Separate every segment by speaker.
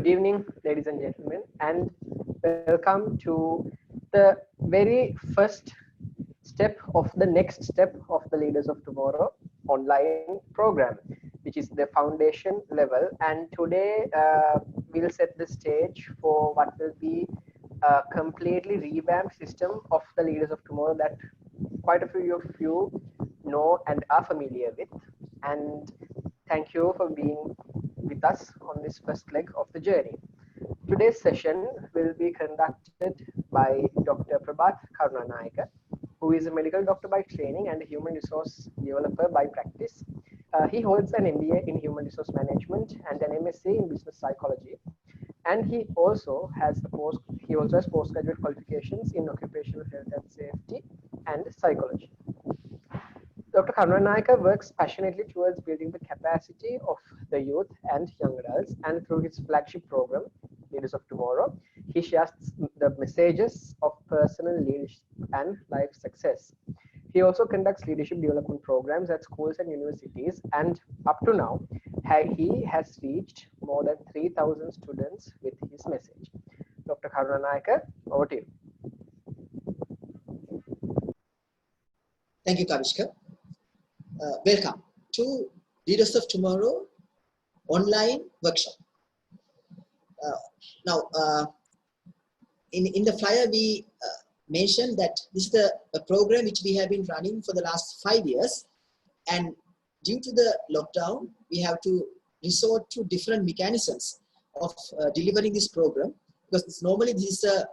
Speaker 1: Good evening, ladies and gentlemen, and welcome to the very first step of the next step of the Leaders of Tomorrow online program, which is the foundation level. And today we'll set the stage for what will be a completely revamped system of the Leaders of Tomorrow that quite a few of you know and are familiar with. And thank you for being with us on this first leg of the journey. Today's session will be conducted by Dr. Prabhat Karunanayaka, who is a medical doctor by training and a human resource developer by practice. He holds an MBA in human resource management and an MSc in business psychology. And he also has postgraduate qualifications in occupational health and safety and psychology. Dr. Karunanayaka works passionately towards building the capacity of the youth and young adults, and through his flagship program, Leaders of Tomorrow, he shares the messages of personal leadership and life success. He also conducts leadership development programs at schools and universities, and up to now, he has reached more than 3,000 students with his message. Dr. Karunanayaka, over to you.
Speaker 2: Thank you, Kavishka. Welcome to Leaders of Tomorrow online workshop. Now, in the flyer, we mentioned that this is a program which we have been running for the last 5 years, and due to the lockdown, we have to resort to different mechanisms of delivering this program, because normally this is a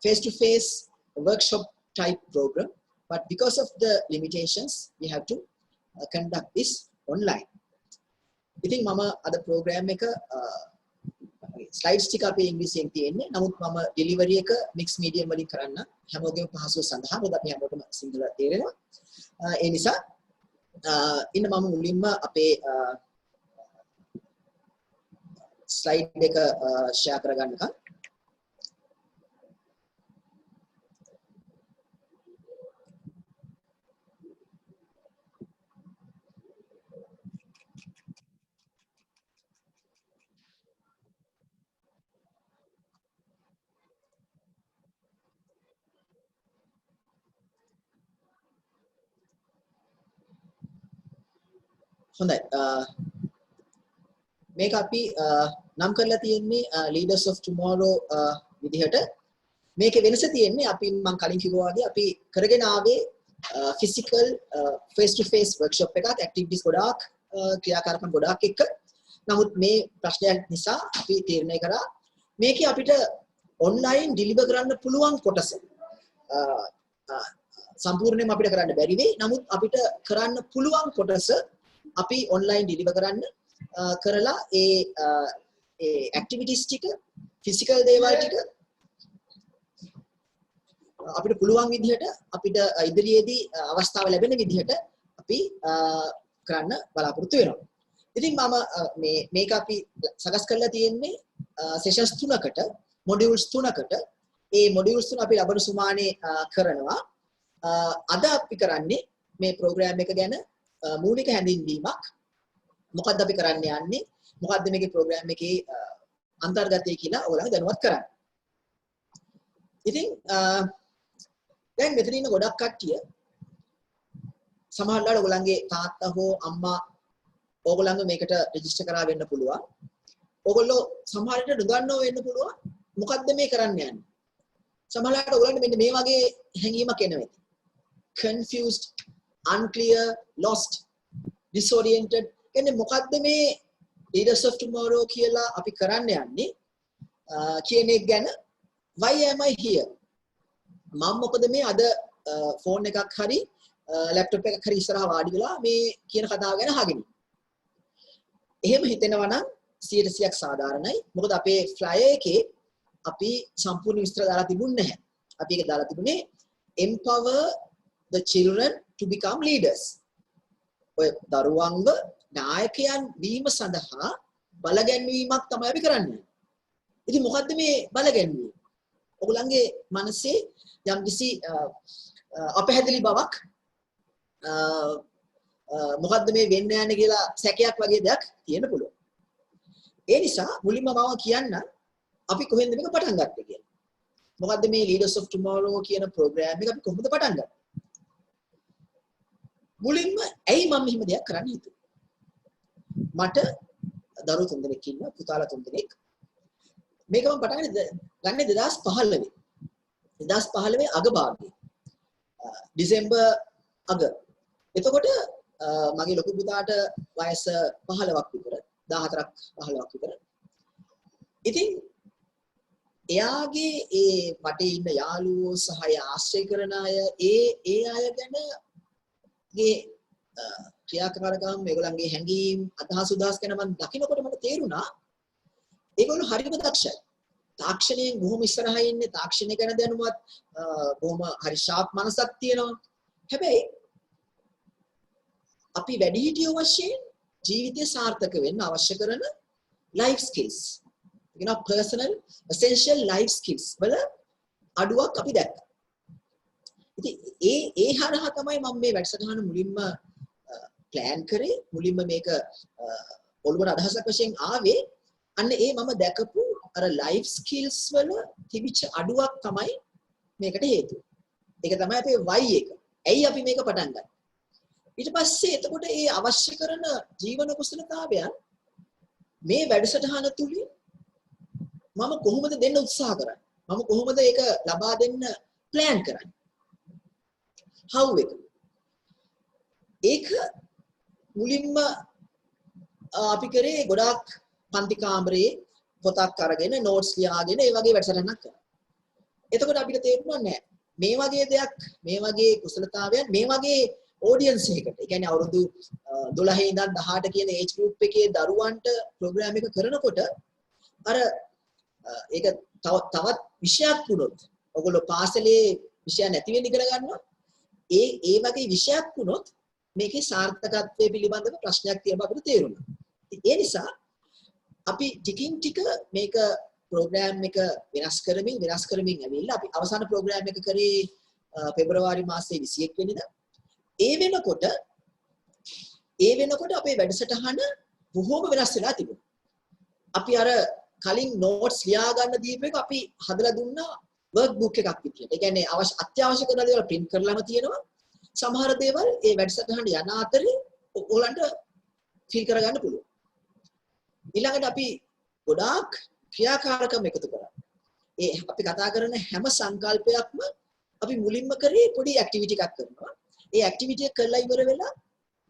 Speaker 2: face-to-face workshop type program, but because of the limitations, we have to conduct this online. ඉතින් මම අද programme එක slides ටික අපේ ඉංග්‍රීසියෙන් තියෙන්නේ. නමුත් මම ඩෙලිවරි එක මික්ස් මීඩියම් වලින් කරන්න හැමෝගෙම පහසුව සඳහා මොකද අපි හැමෝටම සිංහල තේරෙනවා. ඒ නිසා ඉන්න මම මුලින්ම අපේ ස්ලයිඩ් එක ෂෙයා කරගන්නකම්. හොඳයි මේක අපි නම් කරලා තියෙන්නේ Leaders of Tomorrow විදිහට. මේකේ වෙනස තියෙන්නේ අපි මම කලින් කිව්වා වගේ අපි කරගෙන ආවේ physical face to face workshop එකක්, activities ගොඩාක් ක්‍රියාකාරකම් ගොඩාක් එක්ක. නමුත් මේ ප්‍රශ්නයක් නිසා අපි තීරණය කරා මේකේ අපිට online deliver කරන්න පුළුවන් කොටස සම්පූර්ණයෙන්ම අපිට කරන්න බැරි වෙයි. නමුත් අපිට කරන්න පුළුවන් කොටස අපි online deliver කරන්න කරලා ඒ activities ටික physical දේවල් ටික අපිට පුළුවන් විදිහට අපිට ඉදිරියේදී අවස්ථාව ලැබෙන විදිහට අපි කරන්න බලාපොරොත්තු වෙනවා. ඉතින් මම මේක අපි සකස් කරලා තියෙන්නේ sessions 3කට, modules 3කට. ඒ modules 3 අපි ලබන සුමානේ කරනවා. අද අපි කරන්නේ මේ program එක ගැන මූලික හැඳින්වීමක්. මොකක්ද අපි කරන්න යන්නේ, මොකක්ද මේකේ ප්‍රෝග්‍රෑම් එකේ අන්තර්ගතය කියලා ඔයගොල්ලෝ දැනුවත් කරන්න. ඉතින් දැන් මෙතන ඉන්න ගොඩක් කට්ටිය සමහරවිට ඔයගොල්ලන්ගේ තාත්තා හෝ අම්මා ඔයගොල්ලන්ව මේකට රෙජිස්ටර් කරා වෙන්න පුළුවන්. ඔයගොල්ලෝ සමහරවිට නොදන්නව වෙන්න පුළුවන් මොකක්ද මේ කරන්න යන්නේ. සමහරවිට ඔයගොල්ලන්ට මෙන්න මේ වගේ හැඟීමක් එනවා. confused, unclear, lost, disoriented. කියන්නේ මොකද්ද මේ Leaders of Tomorrow කියලා අපි කරන්න යන්නේ කියන එක ගැන. Why am I here? මම මොකද මේ අද ෆෝන් එකක් හරි ලැප්ටොප් එකක් හරි ඉස්සරහා වාඩි වෙලා මේ කියන කතාව ගැන අහගෙන. එහෙම හිතෙනවා නම් 100%ක් සාධාරණයි. මොකද අපේ ෆ්ලයර් එකේ අපි සම්පූර්ණ විස්තර දාලා තිබුණේ නැහැ. අපි ඒක දාලා තිබුණේ empower the children to become leaders. ඔය දරුවන්ව නායකයන් වීම සඳහා බලගැන්වීමක් තමයි අපි කරන්නේ. ඉතින් මොකද්ද මේ බලගැන්වීම? ඔයගොල්ලන්ගේ මනසේ යම්කිසි අපහැදිලි බවක් මොකද්ද මේ වෙන්න යන්නේ කියලා සැකයක් වගේ දෙයක් තියෙන්න පුළුවන්. ඒ නිසා මුලින්ම මම කියන්න අපි කොහෙන්ද මේක පටන් ගත්තේ කියලා. මොකද්ද මේ Leaders of Tomorrow කියන ප්‍රෝග්‍රෑම් එක අපි කොහොමද පටන් ගත්තේ? මුලින්ම ඇයි මම මෙහෙම දෙයක් කරන්න හිතුවේ? මට දරුවෝ 3 දෙනෙක් ඉන්නවා, පුතාලා 3 දෙනෙක්. මේක මම පටන් ගන්නේ 2015. 2015 අගභාගයේ. දෙසැම්බර් අග. එතකොට මගේ ලොකු පුතාට වයස 15ක් විතර, 14ක් 15ක් විතර. ඉතින් එයාගේ ඒ වටේ ඉන්න යාළුවෝ සහ ආශ්‍රය කරන අය ඒ අය ගැන ගේ ක්‍රියාකාරකම් මේගොල්ලන්ගේ හැඟීම් අදහස් උදහස් ගැන මම දකිනකොට මට තේරුණා ඒගොල්ලෝ හරිම දක්ෂයි. තාක්ෂණයෙන් බොහොම ඉස්සරහා ඉන්නේ, තාක්ෂණය ගැන දැනුවත්, බොහොම හරි ෂාප් මනසක් තියෙනවා. හැබැයි අපි වැඩිහිටියෝ වශයෙන් ජීවිතය සාර්ථක වෙන්න අවශ්‍ය කරන life skills, personal essential life skills වල අඩුවක් අපි දැක්කා. ඉතින් ඒ හරහා තමයි මම මේ වැඩසටහන මුලින්ම plan කරේ. මුලින්ම මේක ඔළුවට අදහසක් වශයෙන් ආවේ අන්න ඒ මම දැකපු අර life skills වල තිබිච්ච අඩුවක් තමයි මේකට හේතුව. ඒක තමයි අපේ why එක. ඇයි අපි මේක පටන් ගත්තේ? ඊට පස්සේ එතකොට ඒ අවශ්‍ය කරන ජීවන කුසලතාවයන් මේ වැඩසටහන තුලින් මම කොහොමද දෙන්න උත්සාහ කරන්නේ? මම කොහොමද ඒක ලබා දෙන්න plan කරන්නේ? how එක. ඒක මුලින්ම අපි කරේ ගොඩාක් පන්ති කාමරේ පොතක් අරගෙන notes ලියාගෙන ඒ වගේ වැඩසටහනක් කරා. එතකොට අපිට තේරුණා නෑ මේ වගේ දෙයක්, මේ වගේ කුසලතාවයන් මේ වගේ audience එකකට, ඒ කියන්නේ අවුරුදු 12 ඉඳන් 18 කියන age group එකේ දරුවන්ට program එක කරනකොට අර ඒක තවත් විෂයක් වුණොත් ඔයගොල්ලෝ පාසලේ විෂය නැති වෙන්න ඉගෙන ගන්නවා. ඒ වගේ විෂයක් වුණොත් මේකේ සාර්ථකත්වයේ පිළිබඳව ප්‍රශ්නයක් තියෙනවා අපිට තේරුණා. ඒ නිසා අපි ටිකින් ටික මේක ප්‍රෝග්‍රෑම් එක වෙනස් කරමින් ඇවිල්ලා අපි අවසාන ප්‍රෝග්‍රෑම් එක කරේ පෙබරවාරි මාසයේ 21 වෙනිදා. ඒ වෙනකොට අපේ වැඩසටහන බොහෝම වෙනස් වෙලා තිබුණා. අපි අර කලින් notes ලියා ගන්න දීප එක අපි හදලා දුන්නා workbook එකක් විදියට. ඒ කියන්නේ අත්‍යවශ්‍ය කරන දේවල් print කරලාම තියෙනවා. සමහර දේවල් ඒ වැඩසටහන යන අතරේ ඔයගලන්ට feel කරගන්න පුළුවන්. ඊළඟට අපි ගොඩාක් ක්‍රියාකාරකම් එකතු කරා. ඒ අපි කතා කරන හැම සංකල්පයක්ම අපි මුලින්ම කරේ පොඩි ඇක්ටිවිටි එකක් කරනවා. ඒ ඇක්ටිවිටි එක කරලා ඉවර වෙලා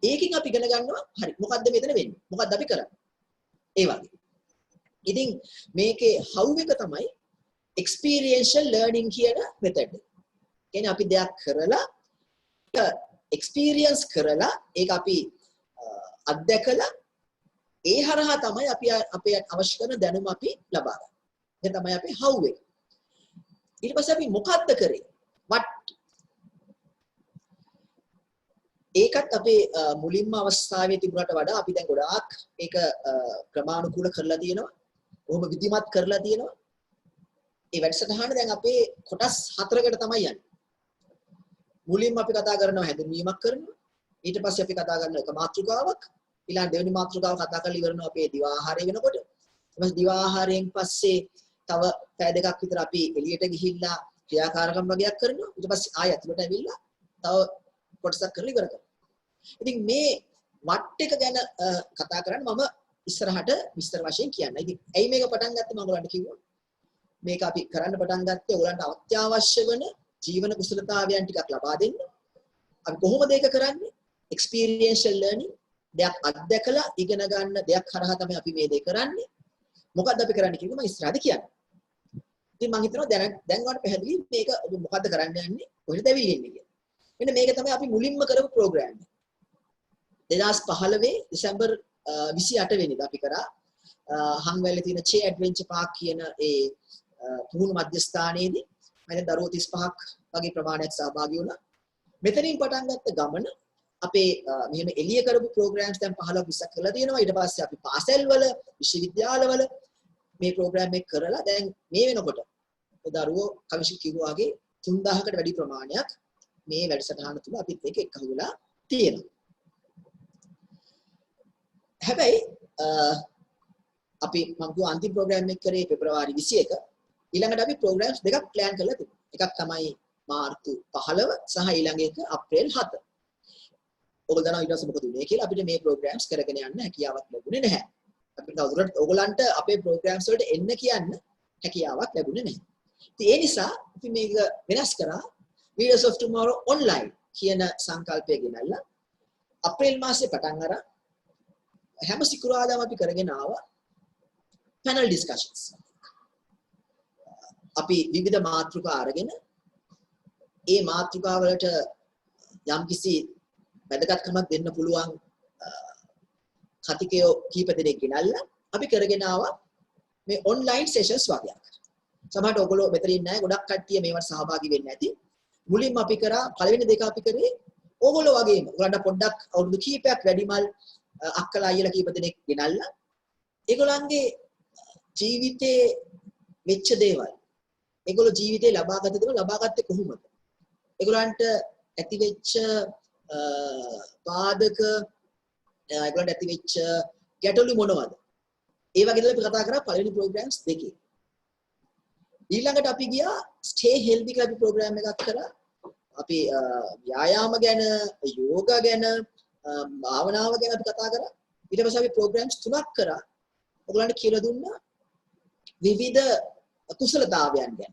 Speaker 2: ඒකෙන් අපි ඉගෙන ගන්නවා හරි මොකද්ද මෙතන වෙන්නේ? මොකද්ද අපි කරන්නේ? ඒ වගේ. ඉතින් මේකේ how එක තමයි experiential learning කියන method. කියන්නේ අපි දෙයක් කරලා experience කරලා ඒක අපි අත්දැකලා ඒ හරහා තමයි අපි අපේ අවශ්‍ය කරන දැනුම අපි ලබා ගන්න. ඒක තමයි අපි how එක. ඊට පස්සේ අපි මොකද්ද කරේ? what. ඒකත් අපේ මුලින්ම අවස්ථාවේ තිබුණාට වඩා අපි දැන් ගොඩාක් ඒක ක්‍රමානුකූල කරලා තියෙනවා. කොහොම විධිමත් කරලා තියෙනවා. ඒ වැඩසටහන දැන් අපේ කොටස් 4කට තමයි යන්නේ. මුලින්ම අපි කතා කරනවා හැඳින්වීමක් කරනවා. ඊට පස්සේ අපි කතා කරන එක මාතෘකාවක්. ඊළඟ දෙවෙනි මාතෘකාව කතා කරලා ඉවරනවා අපේ දිවා ආහාරය වෙනකොට. ඊට පස්සේ දිවා ආහාරයෙන් පස්සේ තව පැය දෙකක් විතර අපි එළියට ගිහිල්ලා ක්‍රියාකාරකම් වගේක් කරනවා. ඊට පස්සේ ආයෙ ඇතුළට ඇවිල්ලා තව කොටසක් කරලා ඉවර කරනවා. ඉතින් මේ වට එක ගැන කතා කරන්න මම ඉස්සරහට විස්තර වශයෙන් කියන්න. ඉතින් ඇයි මේක පටන් ගත්තේ මම ඔයාලට කිව්වා. මේක අපි කරන්න පටන් ගත්තේ ඔයාලන්ට අත්‍යවශ්‍ය වෙන ජීවන කුසලතාවයන් ටිකක් ලබා දෙන්න. අපි කොහොමද ඒක කරන්නේ? experiential learning. දෙයක් අත්දැකලා ඉගෙන ගන්න දෙයක් හරහා තමයි අපි මේ දේ කරන්නේ. මොකද්ද අපි කරන්නේ කියලා මම ඉස්සරහට කියන්නේ. ඉතින් මම හිතනවා දැන් ඔයාලට පැහැදිලි මේක ඔබ මොකද්ද කරන්න යන්නේ? කොහෙද ඇවිල්ලා ඉන්නේ කියලා. මෙන්න මේක තමයි අපි මුලින්ම කරපු ප්‍රෝග්‍රෑම් එක. 2015 දෙසැම්බර් 28 වෙනිදා අපි කරා හංවැල්ලේ තියෙන චේ ඇඩ්වෙන්චර් පාක් කියන ඒ පුහුණු මධ්‍යස්ථානයේදී මම දරුවෝ 35ක් වගේ ප්‍රමාණයක් සහභාගී වුණා. මෙතනින් පටන් ගත්ත ගමන අපේ මෙහෙම එළිය කරපු ප්‍රෝග්‍රෑම්ස් දැන් 15ක් 20ක් කරලා තියෙනවා. ඊට පස්සේ අපි පාසල්වල, විශ්වවිද්‍යාලවල මේ ප්‍රෝග්‍රෑම් එක කරලා දැන් මේ වෙනකොට දරුවෝ කවිෂ කිව්වා වගේ 3000කට වැඩි ප්‍රමාණයක් මේ වැඩසටහන තුල අපිත් එක්ක එක්කහු වෙලා තියෙනවා. හැබැයි අපි මම කිව්වා අන්තිම ප්‍රෝග්‍රෑම් එක කරේ පෙබරවාරි 21. ඊළඟට අපි ප්‍රෝග්‍රෑම්ස් දෙකක් ප්ලෑන් කරලා තිබුණා. එකක් තමයි මාර්තු 15 සහ ඊළඟ එක අප්‍රේල් 7. ඔයගොල්ලෝ දන්නවා ඊට පස්සේ මොකද වුනේ කියලා. අපිට මේ ප්‍රෝග්‍රෑම්ස් කරගෙන යන්න හැකියාවක් ලැබුණේ නැහැ. අපිට තවදුරටත් ඔයගොල්ලන්ට අපේ ප්‍රෝග්‍රෑම්ස් වලට එන්න කියන්න හැකියාවක් ලැබුණේ නැහැ. ඉතින් ඒ නිසා අපි මේක වෙනස් කරා Leaders of Tomorrow online කියන සංකල්පය ගෙනල්ලා අප්‍රේල් මාසේ පටන් අරන් හැම සිකුරාදාම අපි කරගෙන ආවා panel discussions. අපි විවිධ මාතෘකා අරගෙන ඒ මාතෘකා වලට යම්කිසි වැදගත්කමක් දෙන්න පුළුවන් කතිකයෝ කීප දෙනෙක් ගෙනල්ලා අපි කරගෙන ආවා මේ ඔන්ලයින් සෙෂන්ස් වගේක්. සමහරට ඔයගොල්ලෝ මෙතන ඉන්නේ නැහැ ගොඩක් කට්ටිය මේවට සහභාගී වෙන්නේ නැති. මුලින්ම අපි කරා පළවෙනි දෙක අපි කරේ ඕගොල්ලෝ වගේම ඔයගොල්ලන්ට පොඩ්ඩක් අවුරුදු කීපයක් වැඩිමල් අක්කලා අයියලා කීප දෙනෙක් ගෙනල්ලා ඒගොල්ලන්ගේ ජීවිතේ වෙච්ච දේවල් ඒගොල්ලෝ ජීවිතේ ලබාගත දේවල් ලබාගත්තේ කොහොමද? ඒගොල්ලන්ට ඇති වෙච්ච පාදක ඒගොල්ලන්ට ඇති වෙච්ච ගැටලු මොනවද? ඒ වගේ දේවල් අපි කතා කරා පළවෙනි ප්‍රෝග්‍රෑම්ස් දෙකේ. ඊළඟට අපි ගියා ස්ටේ හෙල්දි කියලා අපි ප්‍රෝග්‍රෑම් එකක් කරා. අපි ව්‍යායාම ගැන, යෝගා ගැන, භාවනාව ගැන අපි කතා කරා. ඊට පස්සේ අපි ප්‍රෝග්‍රෑම්ස් තුනක් කරා. ඔයගොල්ලන්ට කියලා දුන්නා විවිධ කුසලතාවයන් ගැන.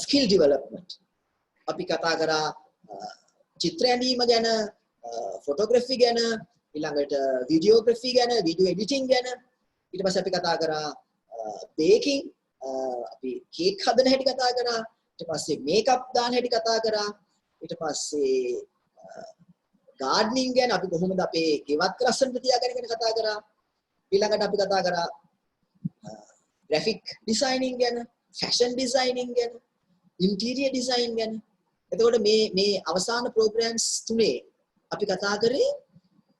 Speaker 2: Skill development. අපි කතා කරා චිත්‍ර ඇඳීම ගැන, ෆොටෝග්‍රැෆි ගැන, ඊළඟට වීඩියෝග්‍රැෆි ගැන, වීඩියෝ එඩිටිං ගැන. ඊට පස්සේ අපි කතා කරා බේකින්, අපි කේක් හදන හැටි කතා කරා. ඊට පස්සේ මේකප් දාන හැටි කතා කරා. ඊට පස්සේ ගාඩ්නින් ගැන අපි කොහොමද අපේ ගෙවත් ලස්සනට තියාගන්නේ ගැන කතා කරා. ඊළඟට අපි කතා කරා ග්‍රැෆික් ඩිසයිනින් ගැන, ෆැෂන් ඩිසයිනින් ගැන, ඉන්ටීරියර් ඩිසයින් ගැන. එතකොට මේ අවසාන ප්‍රෝග්‍රෑම්ස් තුනේ අපි කතා කරේ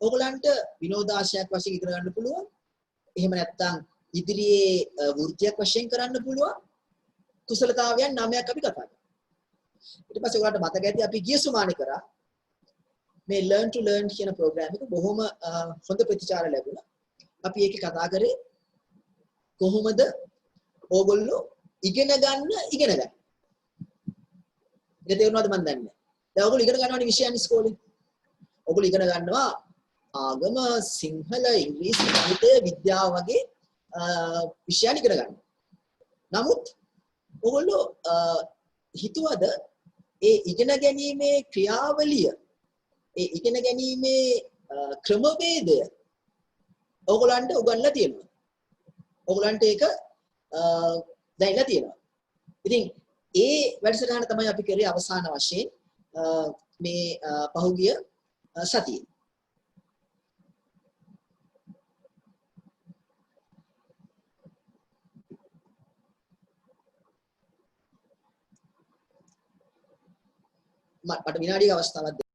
Speaker 2: ඕගලන්ට විනෝදාශයක් වශයෙන් ඉගෙන ගන්න පුළුවන්. එහෙම නැත්නම් ඉදිරියේ වෘත්තියක් වශයෙන් කරන්න පුළුවන් කුසලතාවයන් 9ක් අපි කතා කරා. ඊට පස්සේ ඔයාලට මතක ඇති අපි ගිය සුමානේ කරා මේ learn to learn කියන ප්‍රෝග්‍රෑම් එක බොහොම හොඳ ප්‍රතිචාර ලැබුණා. අපි ඒකේ කතා කරේ කොහොමද ඕගොල්ලෝ ඉගෙන ගන්න. ඒක තේරුණාද මන් දන්නේ නැහැ. දැන් ඔයගොල්ලෝ ඉගෙන ගන්නවානේ විෂයන් ඉස්කෝලේ. ඔයගොල්ලෝ ඉගෙන ගන්නවා ආගම, සිංහල, ඉංග්‍රීසි, ගණිතය, විද්‍යාව වගේ විෂයන් ඉගෙන ගන්නවා. නමුත් ඔයගොල්ලෝ හිතුවද ඒ ඉගෙන ගැනීමේ ක්‍රියාවලිය, ඒ ඉගෙන ගැනීමේ ක්‍රමවේදය ඔයගොල්ලන්ට උගන්ලා තියෙනවා. ඔයගොල්ලන්ට ඒක දැනලා තියෙනවා. ඉතින් ඒ වැඩසටහන තමයි අපි කරේ අවසාන වශයෙන් මේ පහුගිය සතියේ. මට විනාඩියක අවස්ථාවක් දෙන්න.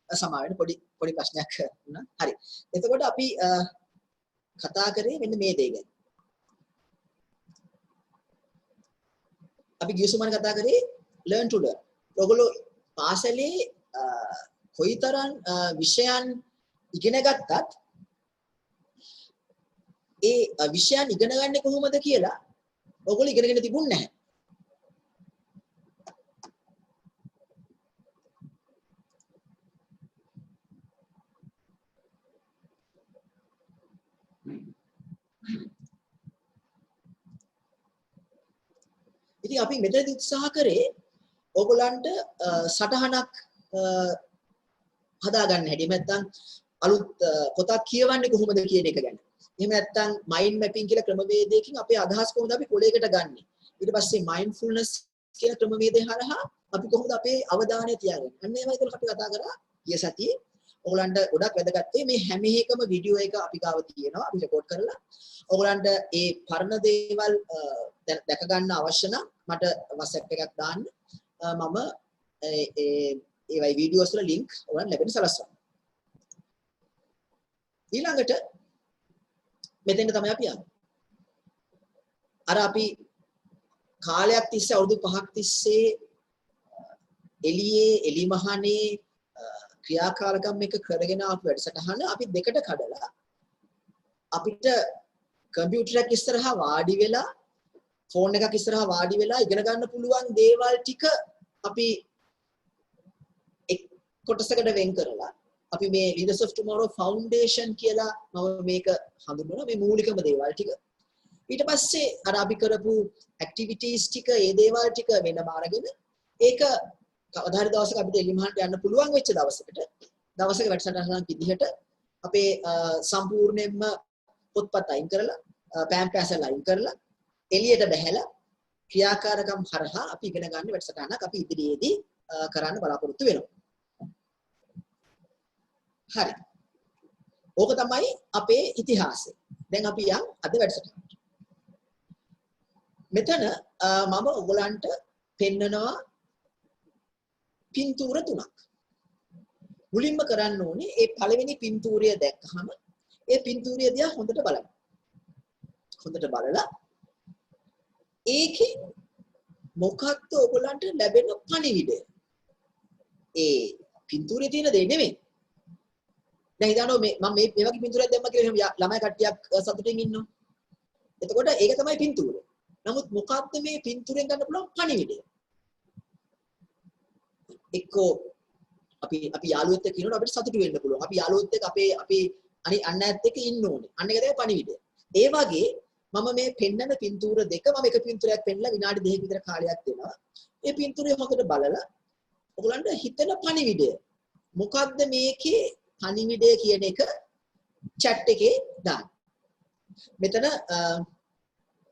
Speaker 2: සමාවෙන්න පොඩි ප්‍රශ්නයක් වුණා. හරි. එතකොට අපි කතා කරේ මෙන්න මේ දේ ගැන. අපි ගියසුමන කතා කරේ learn to learn. ඔයගොල්ලෝ පාසලේ කොයිතරම් විෂයන් ඉගෙන ගත්තත් ඒ විෂයන් ඉගෙන ගන්නේ කොහොමද කියලා ඔයගොල්ලෝ ඉගෙනගෙන තිබුණ නැහැ. ඉතින් අපි මෙතනදී උත්සාහ කරේ ඕගොල්ලන්ට සටහනක් හදාගන්න හැටි. එහෙම නැත්නම් අලුත් පොතක් කියවන්නේ කොහොමද කියන එක ගැන. එහෙම නැත්නම් මයින්ඩ් මැපින් කියලා ක්‍රමවේදයකින් අපේ අදහස් කොහොමද අපි කොලයකට ගන්නෙ. ඊට පස්සේ මයින්ඩ්ෆුල්නස් කියන ක්‍රමවේදය හරහා අපි කොහොමද අපේ අවධානය තියාගන්නේ. අන්න ඒවා විතර අපි කතා කරා ගිය සතියේ. ඕගොල්ලන්ට ගොඩක් වැදගත් මේ හැම එකම වීඩියෝ එක අපි ගාව තියෙනවා. අපි රෙකෝඩ් කරලා ඕගොල්ලන්ට ඒ පරණ දේවල් දැක ගන්න අවශ්‍ය නම් මට WhatsApp එකක් දාන්න. මම ඒවයි වීඩියෝස් වල ලින්ක් ඔයාලට ලැබෙන්න සලස්වන්න. ඊළඟට මෙතෙන් තමයි අපි යන්නේ. අර අපි කාලයක් තිස්සේ අවුරුදු 5ක් තිස්සේ එලි මහනේ ක්‍රියාකාරකම් එක කරගෙන ආපු වැඩසටහන අපි දෙකට කඩලා අපිට කම්පියුටරයක් ඉස්සරහා වාඩි වෙලා ෆෝන් එකක් ඉස්සරහා වාඩි වෙලා ඉගෙන ගන්න පුළුවන් දේවල් ටික අපි එක් කොටසකට වෙන් කරලා අපි මේ Leaders of Tomorrow Foundation කියලා මම මේක හඳුන්වනවා මේ මූලිකම දේවල් ටික. ඊට පස්සේ අර අපි කරපු ඇක්ටිවිටීස් ටික ඒ දේවල් ටික වෙනම අරගෙන ඒක කවදා හරි දවසක අපිට එලිමහන්ට යන්න පුළුවන් වෙච්ච දවසක වැඩසටහනක් විදිහට අපේ සම්පූර්ණයෙන්ම පොත්පත් අයින් කරලා පෑන් පැසල් අයින් කරලා එළියට බහැලා ක්‍රියාකාරකම් හරහා අපි ඉගෙන ගන්න වැඩසටහනක් අපි ඉදිරියේදී කරන්න බලාපොරොත්තු වෙනවා. හරි. ඕක තමයි අපේ ඉතිහාසය. දැන් අපි යන් අද වැඩසටහනට. මෙතන මම ඔයගලන්ට පෙන්නනවා පින්තූර තුනක්. මුලින්ම කරන්න ඕනේ ඒ පළවෙනි පින්තූරය දැක්කහම ඒ පින්තූරය දිහා හොඳට බලන්න. හොඳට බලලා ඒකෙන් මොකක්ද ඔයගලන්ට ලැබෙන පණිවිඩය? ඒ පින්තූරේ තියෙන දේ නෙමෙයි. දැන් හිතනවා මම මේ වගේ පින්තූරයක් දැම්මා කියලා ළමයි කට්ටියක් සතුටින් ඉන්නවා. එතකොට ඒක තමයි පින්තූරය. නමුත් මොකක්ද මේ පින්තූරෙන් ගන්න පුළුවන් පණිවිඩය? එක්කෝ අපි යාළුවෙක් එක්ක ඉන්නකොට අපිට සතුටු වෙන්න පුළුවන්. අපි යාළුවෙක් එක්ක අපේ අන්න ඇත්ත එක්ක ඉන්න ඕනේ. අන්න ඒක තමයි පණිවිඩය. ඒ වගේ මම මේ පෙන්නන පින්තූර දෙක මම එක පින්තූරයක් පෙන්නලා විනාඩි 2ක විතර කාලයක් දෙනවා. ඒ පින්තූරය හොඳට බලලා ඔයගලන්ට හිතෙන පණිවිඩය මොකක්ද මේකේ පණිවිඩය කියන එක chat එකේ දාන්න. මෙතන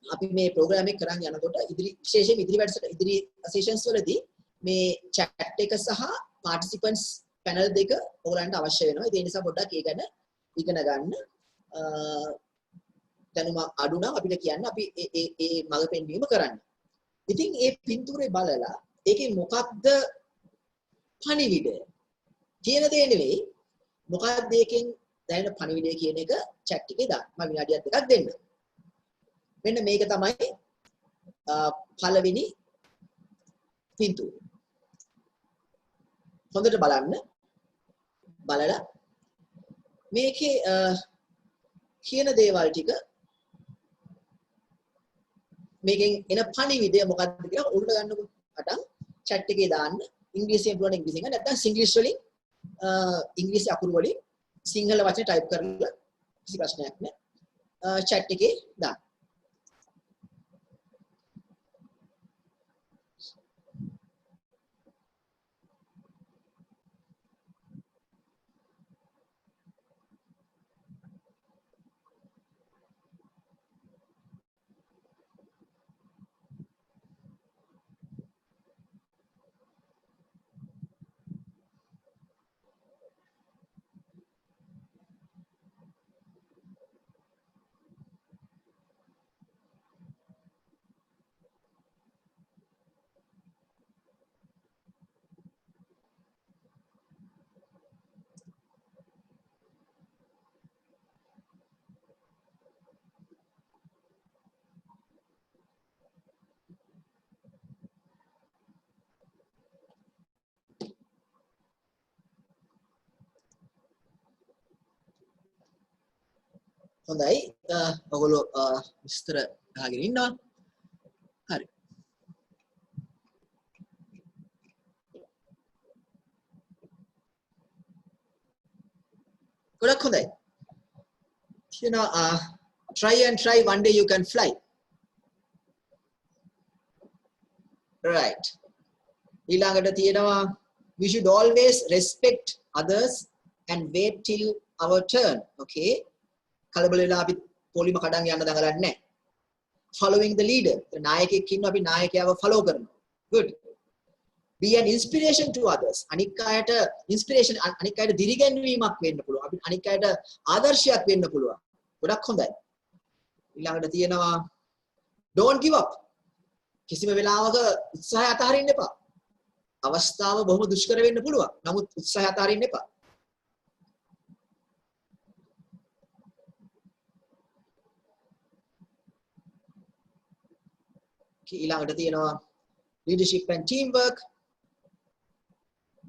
Speaker 2: අපි මේ ප්‍රෝග්‍රෑම් එක කරන් යනකොට විශේෂයෙන් ඉදිරි සෙෂන්ස් වලදී මේ chat එක සහ participants panel දෙක ඔයගලන්ට අවශ්‍ය වෙනවා. ඒ නිසා පොඩ්ඩක් ඒ ගැන ඉගෙන ගන්න. දැනුම අඩු නම් අපිට කියන්න අපි ඒ මඟ පෙන්වීම කරන්න. ඉතින් ඒ පින්තූරේ බලලා ඒකේ මොකක්ද පණිවිඩය කියන දේ නෙවෙයි මොකක්ද ඒකෙන් දැනෙන පණිවිඩය කියන එක chat එකේ දාන්න. මම විනාඩියක් දෙකක් දෙන්න. මෙන්න මේක තමයි පළවෙනි පින්තූරය. හොඳට බලන්න. බලලා මේකේ කියන දේවල් ටික මේකෙන් එන පණිවිඩය මොකක්ද කියලා උරුට ගන්නකො. අටන් chat එකේ දාන්න. ඉංග්‍රීසියෙන් පුළුවන් ඉංග්‍රීසියෙන් නැත්නම් සිංග්ලිෂ් වලින් ඉංග්‍රීසි අකුරු වලින් සිංහල වචන ටයිප් කරලා කිසි ප්‍රශ්නයක් නැහැ. chat එකේ දාන්න. හොඳයි. ඔයගොල්ලෝ විස්තර අහගෙන ඉන්නවා. හරි. ගොඩක් හොඳයි. කියනවා try and try one day you can fly. right. ඊළඟට තියෙනවා we should always respect others and wait till our turn. Okay. කලබල වෙලා අපි පොලිම කඩන් යන්න දඟලන්නේ නැහැ. Following the leader. නායකයෙක් ඉන්නවා අපි නායකයාව follow කරනවා. Good. Be an inspiration to others. අනික් අයට inspiration අනික් අයට දිරිගැන්වීමක් වෙන්න පුළුවන්. අපි අනික් අයට ආදර්ශයක් වෙන්න පුළුවන්. ගොඩක් හොඳයි. ඊළඟට තියෙනවා don't give up. කිසිම වෙලාවක උත්සාහය අතහරින්න එපා. අවස්ථාව බොහොම දුෂ්කර වෙන්න පුළුවන්. නමුත් උත්සාහය අතහරින්න එපා. ඊළඟට තියෙනවා leadership and teamwork.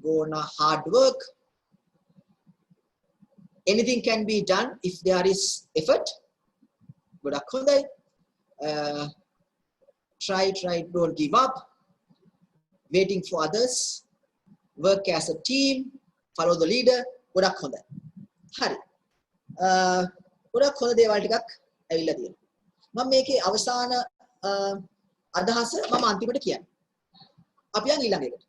Speaker 2: Go on a hard work. Anything can be done if there is effort. ගොඩක් හොඳයි. Try, don't give up. Waiting for others. Work as a team. Follow the leader. ගොඩක් හොඳයි. හරි. ගොඩක් හොඳ දේවල් ටිකක් ඇවිල්ලා තියෙනවා. මම මේකේ අවසාන අදහස මම අන්තිමට කියන්නේ. අපි යන් ඊළඟ එකට.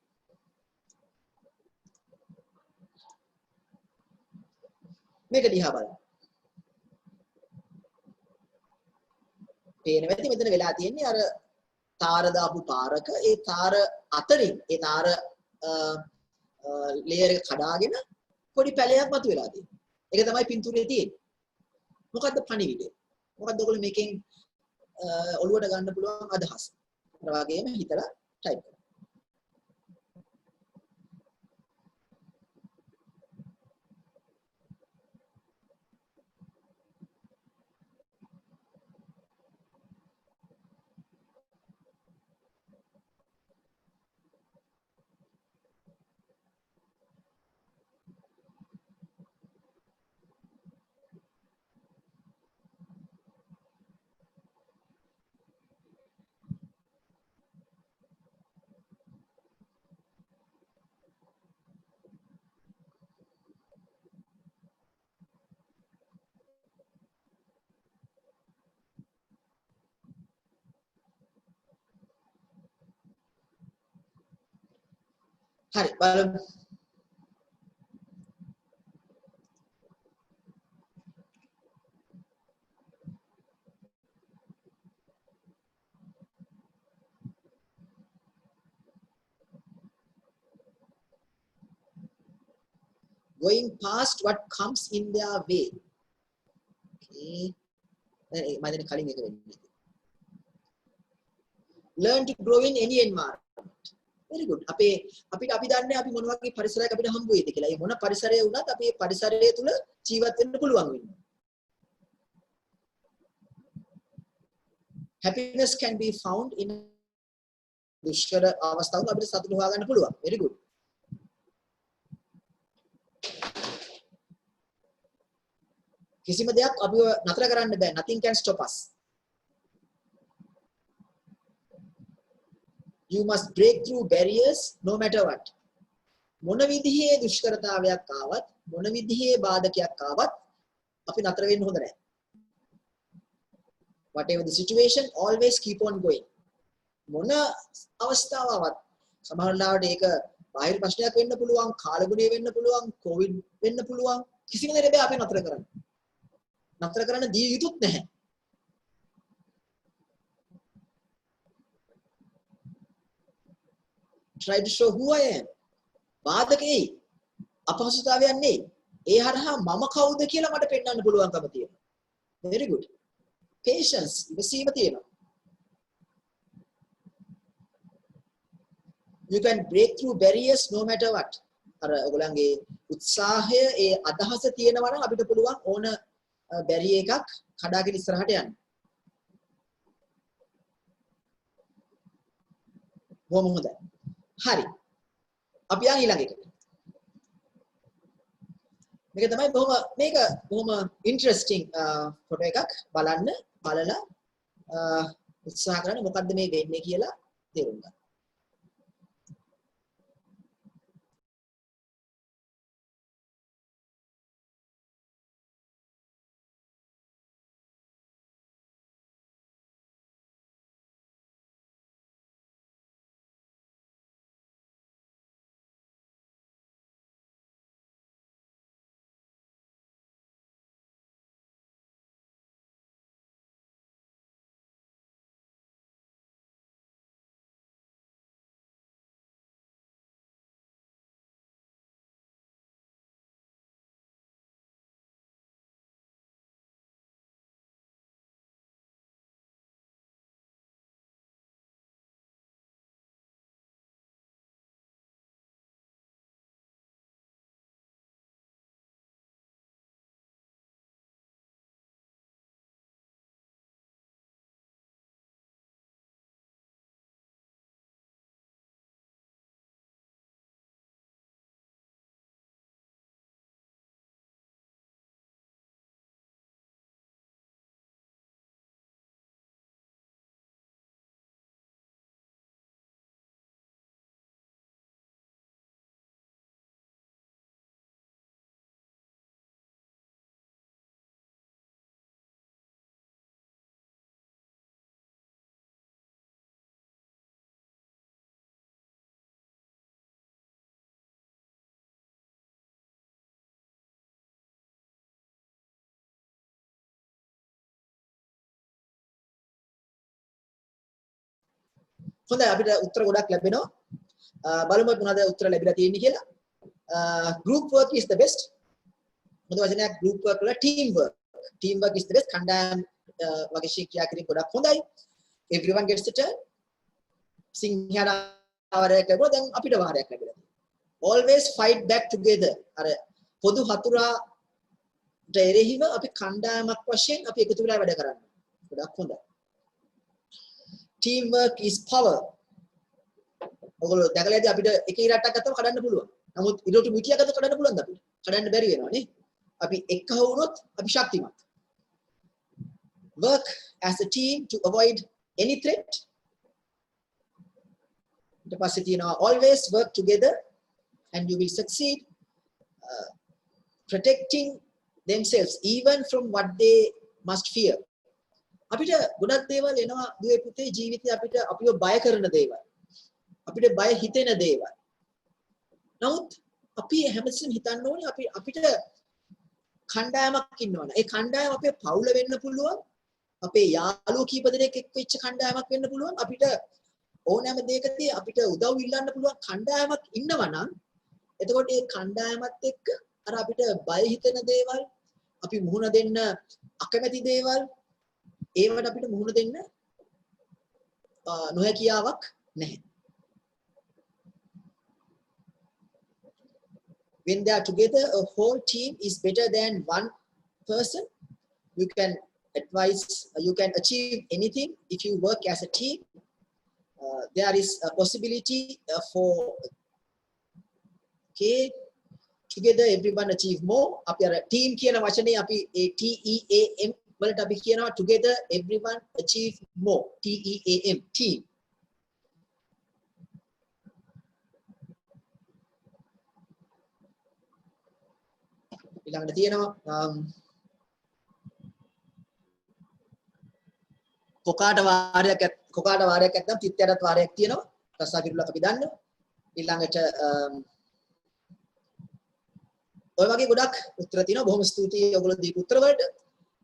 Speaker 2: මේක දිහා බලන්න. පේන වෙද්දි මෙතන වෙලා තියෙන්නේ අර තාර දාපු පාරක ඒ තාර අතරින් ඒ තාර ලේයර් එක කඩාගෙන පොඩි පැලයක් මතුවලා තියෙනවා. ඒක තමයි පින්තූරයේ තියෙන්නේ. මොකද්ද පණිවිඩය? මොකද්ද ඔයගොල්ලෝ මේකෙන් ඔළුවට ගන්න පුළුවන් අදහස? අර වගේම හිතලා ටයිප් කරන්න. හරි බලමු. Going past what comes in their way. Okay. මම දැන් කලින් එක වෙන්නේ. Learn to grow in any environment. Very good. අපි දන්නේ අපි මොන වගේ පරිසරයක අපිට හම්බ වෙයිද කියලා. ඒ මොන පරිසරය වුණත් අපි ඒ පරිසරය තුල ජීවත් වෙන්න පුළුවන් වෙනවා. Happiness can be found in දුෂ්කර අවස්ථාවක අපිට සතුට හොයා ගන්න පුළුවන්. Very good. කිසිම දෙයක් අපිව නතර කරන්න බෑ. Nothing can stop us. You must break through barriers no matter what. මොන විදිහේ දුෂ්කරතාවයක් ආවත් මොන විදිහේ බාධකයක් ආවත් අපි නතර වෙන්න හොඳ නැහැ. Whatever the situation, always keep on going. මොන අවස්ථාවක් සමහර ලාවට ඒක බාහිර ප්‍රශ්නයක් වෙන්න පුළුවන්, කාලගුණය වෙන්න පුළුවන්, කොවිඩ් වෙන්න පුළුවන්. කිසිම දෙයක් බෑ අපි නතර කරන්න. නතර කරන්න දිය යුතුත් නැහැ. Try to show who I am. බාධකේ අපහසුතාවයක් නෙයි. ඒ හරහා මම කවුද කියලා මට පෙන්වන්න පුළුවන්කම තියෙනවා. Very good. Patience. ඉවසීම තියෙනවා. You can break through barriers no matter what. අර ඔයගොල්ලන්ගේ උත්සාහය ඒ අදහස තියෙනවා නම් අපිට පුළුවන් ඕන බැරිය එකක් කඩාගෙන ඉස්සරහට යන්න. බොහොම හොඳයි. හරි. අපි යන් ඊළඟ එකට. මේක තමයි බොහොම ඉන්ටරෙස්ටිං ෆොටෝ එකක් බලලා උත්සාහ කරන්න මොකද්ද මේ වෙන්නේ කියලා තේරුම් ගන්න. හොඳයි අපිට උත්තර ගොඩක් ලැබෙනවා. බලමු මොනවද උත්තර ලැබිලා තියෙන්නේ කියලා. Group work is the best. මොකද වචනයක් group work වල team work. Team work is the best. කණ්ඩායම් වගේ ක්‍රියා කිරීම ගොඩක් හොඳයි. Everyone gets the turn. Sinhala වාරයක් ලැබුණා දැන් අපිට වාරයක් ලැබිලා තියෙනවා. Always fight back together. අර පොදු හතුරාට එරෙහිව අපි කණ්ඩායමක් වශයෙන් අපි එකතු වෙලා වැඩ කරන්න. ගොඩක් හොඳයි. Teamwork is power. ඔයගොල්ලෝ දැකලා ඇති අපිට එක ඉරට්ටක් ගත්තම කඩන්න පුළුවන්. නමුත් ඉරට මිටියක් ගත්තම කඩන්න පුළුවන්ද අපිට? කඩන්න බැරි වෙනවා නේ. අපි එක්ක වුණොත් අපි ශක්තිමත්. Work as a team to avoid any threat. ඊට පස්සේ තියෙනවා always work together and you will succeed. Protecting themselves even from what they must fear. අපිට ගොඩක් දේවල් එනවා දුවේ පුතේ ජීවිතේ අපිට අපිව බය කරන දේවල්. අපිට බය හිතෙන දේවල්. නමුත් අපි හැමතිස්සෙම හිතන්න ඕනේ අපිට කණ්ඩායමක් ඉන්නවනේ. ඒ කණ්ඩායම අපේ පවුල වෙන්න පුළුවන්. අපේ යාළුවෝ කීප දෙනෙක් එක්ක වෙච්ච කණ්ඩායමක් වෙන්න පුළුවන්. අපිට ඕනෑම දෙයකදී අපිට උදව් ඉල්ලන්න පුළුවන් කණ්ඩායමක් ඉන්නවා නම් එතකොට ඒ කණ්ඩායමත් එක්ක අර අපිට බය හිතෙන දේවල් අපි මුහුණ දෙන්න අකමැති දේවල් ඒවට අපිට මුහුණ දෙන්න නොහැකියාවක් නැහැ. When they are together, a whole team is better than one person. You can achieve anything if you work as a team. There is a possibility for together everyone achieve more. අපි අර team කියන වචනේ අපි TEAM වලට අපි කියනවා together everyone achieve more. TEAM team. ඊළඟට තියෙනවා කොකාට වාරයක් නැත්නම් තිත්යටත් වාරයක් තියෙනවා. රසා කිරුලක් අපි දන්නවා. ඊළඟට ඔය වගේ ගොඩක් උත්තර තියෙනවා. බොහොම ස්තුතියි ඔයගොල්ලෝ දීපු උත්තර වලට.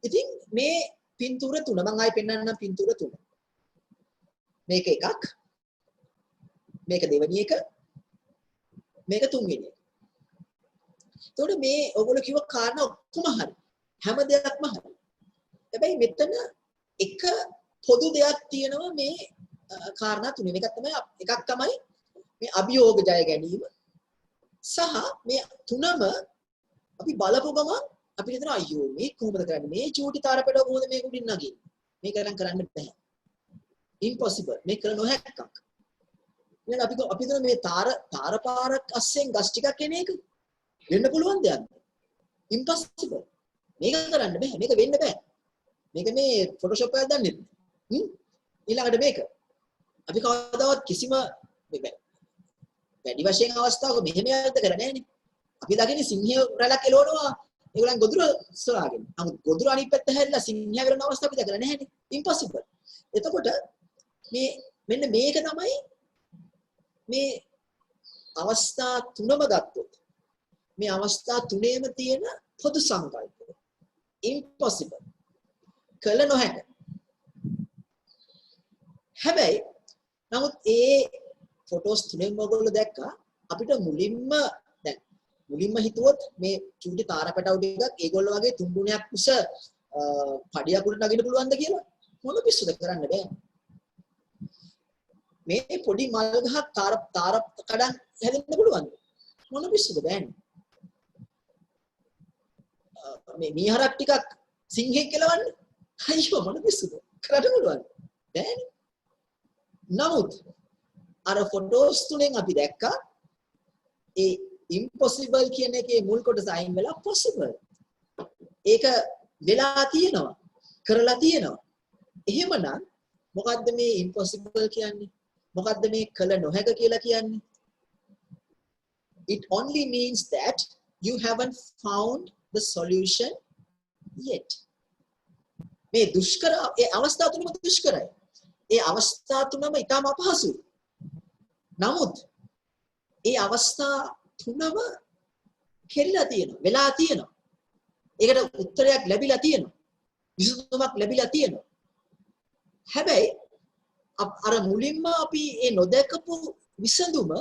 Speaker 2: ඉතින් මේ පින්තූර තුන මම ආයෙ පෙන්නන්නම් පින්තූර තුන. මේක එකක්. මේක දෙවෙනි එක. මේක තුන්වෙනි එක. එතකොට මේ ඔයගොල්ලෝ කිව්ව කාරණා ඔක්කොම හරි. හැම දෙයක්ම හරි. හැබැයි මෙතන එක පොදු දෙයක් තියෙනවා මේ කාරණා තුනේ. එකක් තමයි මේ අභියෝග ජය ගැනීම සහ මේ තුනම අපි බලපු ගමන් අපි හිතනවා අයියෝ මේ කොහොමද කරන්නේ මේ චූටි තාරපෙඩ කොහොමද මේක උඩින් නගින්නේ මේක නම් කරන්න බෑ impossible මේක කර නොහැක්කක් ඊළඟ අපි හිතන මේ තාරපාරක් අස්සෙන් ගස් ටිකක් එන එක වෙන්න පුළුවන් දෙයක්ද impossible මේක කරන්න බෑ මේක වෙන්න බෑ මේක මේ Photoshop එකක් දන්නේ ඊළඟට මේක අපි කවදාවත් කිසිම වැඩි වශයෙන් අවස්ථාවක මෙහෙම යද්ද කරන්නේ නැහැ නේ. අපි දකින්නේ සිංහය රැලක් එලවනවා ඒගොල්ලන් ගොදුර සොයාගෙන. නමුත් ගොදුර අනිත් පැත්ත හැරිලා සිංහය වෙරන අවස්ථාව අපි දැකලා නැහැ නේ. impossible. එතකොට මේ මෙන්න මේක තමයි මේ අවස්ථා තුනම ගත්තොත් මේ අවස්ථා තුනේම තියෙන පොදු සංකල්පය. impossible. කළ නොහැක. හැබැයි නමුත් ඒ ෆොටෝස් තුනෙන් ඔයගොල්ලෝ දැක්කා අපිට මුලින්ම හිතුවොත් මේ චූටි තාරපැටව ටිකක් ඒගොල්ලෝ වගේ 3 ගුණයක් උස පඩියක් උඩ නගින්න පුළුවන්ද කියලා මොන පිස්සුද කරන්න බෑ මේ පොඩි මල් ගහක් තාර කඩන් හැදෙන්න පුළුවන්ද මොන පිස්සුද බෑනේ මේ මීහරක් ටිකක් සිංහෙක් කෙලවන්න අයියෝ මොන පිස්සුද කරන්න පුළුවන්ද බෑනේ නමුත් අර ෆොටෝස් තුනෙන් අපි දැක්කා ඒ impossible කියන එකේ මුල් කොටස අයින් වෙලා possible. ඒක වෙලා තියෙනවා. කරලා තියෙනවා. එහෙමනම් මොකද්ද මේ impossible කියන්නේ? මොකද්ද මේ කළ නොහැක කියලා කියන්නේ? It only means that you haven't found the solution yet. මේ දුෂ්කර ඒ අවස්ථා තුනම දුෂ්කරයි. ඒ අවස්ථා තුනම ඊටම අපහසුයි. නමුත් ඒ අවස්ථා තුනම කෙරිලා තියෙනවා වෙලා තියෙනවා ඒකට උත්තරයක් ලැබිලා තියෙනවා විසඳුමක් ලැබිලා තියෙනවා හැබැයි අර මුලින්ම අපි ඒ නොදකපු විසඳුම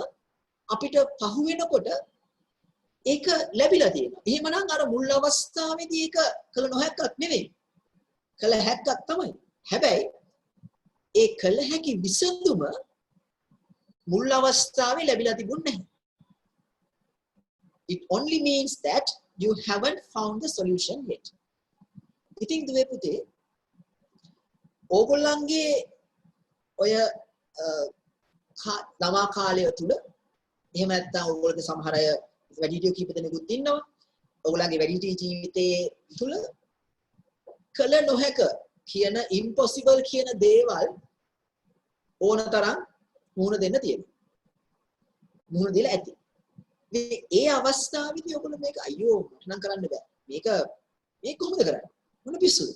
Speaker 2: අපිට පහු වෙනකොට ඒක ලැබිලා තියෙනවා. එහෙමනම් අර මුල් අවස්ථාවේදී ඒක කළ නොහැක්කක් නෙවෙයි. කළ හැක්කක් තමයි. හැබැයි ඒ කළ හැකි විසඳුම මුල් අවස්ථාවේ ලැබිලා තිබුණේ නැහැ. It only means that you haven't found the solution yet. ඉතින් දුවේ පුතේ ඕගොල්ලන්ගේ ඔය ළමා කාලය තුල එහෙම නැත්නම් ඕගොල්ලෝගේ සමහර අය වැඩිහිටියෝ කීප දෙනෙකුත් ඉන්නවා. ඕගොල්ලන්ගේ වැඩිහිටි ජීවිතයේ තුල කළ නොහැක කියන impossible කියන දේවල් ඕනතරම් මුහුණ දෙන්න තියෙනවා. මුහුණ දෙලා ඇති. ඒ අවස්ථාවේදී ඔයගොල්ලෝ මේක අයියෝ මට නම් කරන්න බෑ. මේක කොහොමද කරන්නේ? මොන පිස්සුද?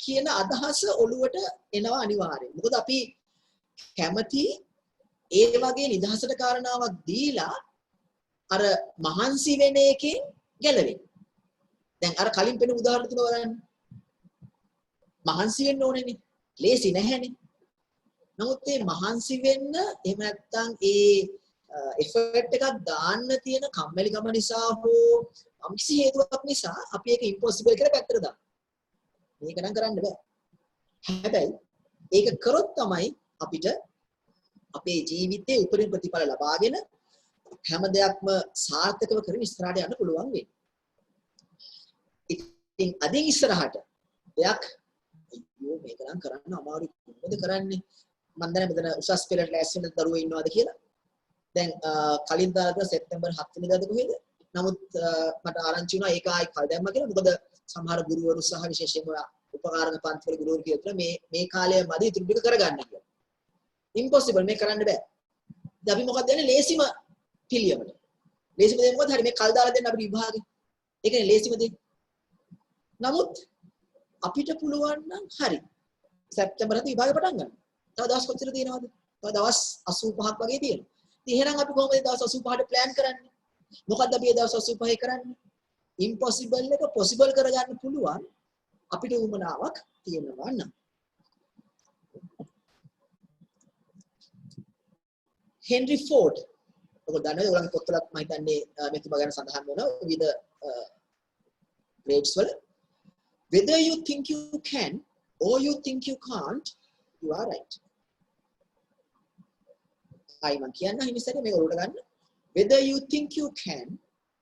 Speaker 2: කියන අදහස ඔළුවට එනවා අනිවාර්යයෙන්. මොකද අපි කැමති ඒ වගේ නිදහසට කාරණාවක් දීලා අර මහන්සි වෙන එකෙන් ගැලවෙන්න. දැන් අර කලින් පෙන්න උදාහරණ තුන බලන්න. මහන්සි වෙන්න ඕනේනේ. ලේසි නැහැනේ. නමුත් මේ මහන්සි වෙන්න එහෙම නැත්නම් ඒ එෆර්ට් එකක් දාන්න තියෙන කම්මැලිකම නිසා හෝ අම්කිසි හේතුවක් නිසා අපි ඒක ඉම්පොසිබල් කියලා පැත්තට දානවා. මේක නම් කරන්න බෑ. හැබැයි ඒක කරොත් තමයි අපිට අපේ ජීවිතයේ උපරිම ප්‍රතිඵල ලබාගෙන හැම දෙයක්ම සාර්ථකව කරගෙන ඉස්සරහට යන්න පුළුවන් වෙන්නේ. ඉතින් අදින් ඉස්සරහට දෙයක් අයියෝ මේක නම් කරන්න අමාරුයි කොහොමද කරන්නේ? මම දැන් මෙතන උසස් පෙළට ලෑස්ති වෙන දරුවෝ ඉන්නවාද කියලා. දැන් කලින් දාලා සෙප්තැම්බර් 7 වෙනිදාද කොහෙද? නමුත් මට ආරංචි වුණා ඒක ආයි කල් දැම්මා කියලා. මොකද සමහර ගුරුවරු සහ විශේෂයෙන්ම උපකාරක පන්තිවල ගුරුවරු කියනවා මේ කාලය මදි ඉතුරු ටික කරගන්න කියලා. ඉම්පොසිබල් මේ කරන්න බෑ. දැන් අපි මොකක්ද යන්නේ ලේසිම පිළියමට. ලේසිම දේ මොකද? හරි මේ කල් දාලා දෙන්න අපිට විභාගෙ. ඒකනේ ලේසිම දේ. නමුත් අපිට පුළුවන් නම් හරි. සැප්තැම්බර් 7 විභාගෙ පටන් ගන්න. තව දවස් කොච්චර තියෙනවද? තව දවස් 85ක් වගේ තියෙනවා. ඉතින් එහෙනම් අපි කොහොමද දවස් 85ට ප්ලෑන් කරන්නේ? මොකද්ද අපි දවස් 85 කරන්නේ? ඉම්පොසිබල් එක පොසිබල් කරගන්න පුළුවන් අපිට උවමනාවක් තියෙනවා නම්. හෙන්රි ෆෝඩ් ඔයගොල්ලෝ දන්නවද? ඔයගොල්ලන්ගේ පොත්වලත් මම හිතන්නේ මෙතුමා ගැන සඳහන් වෙනවා විවිධ grades වල. Whether you think you can or you think you can't, you are right. මම කියන්න හිමිසරේ මේක උඩට ගන්න. Whether you think you can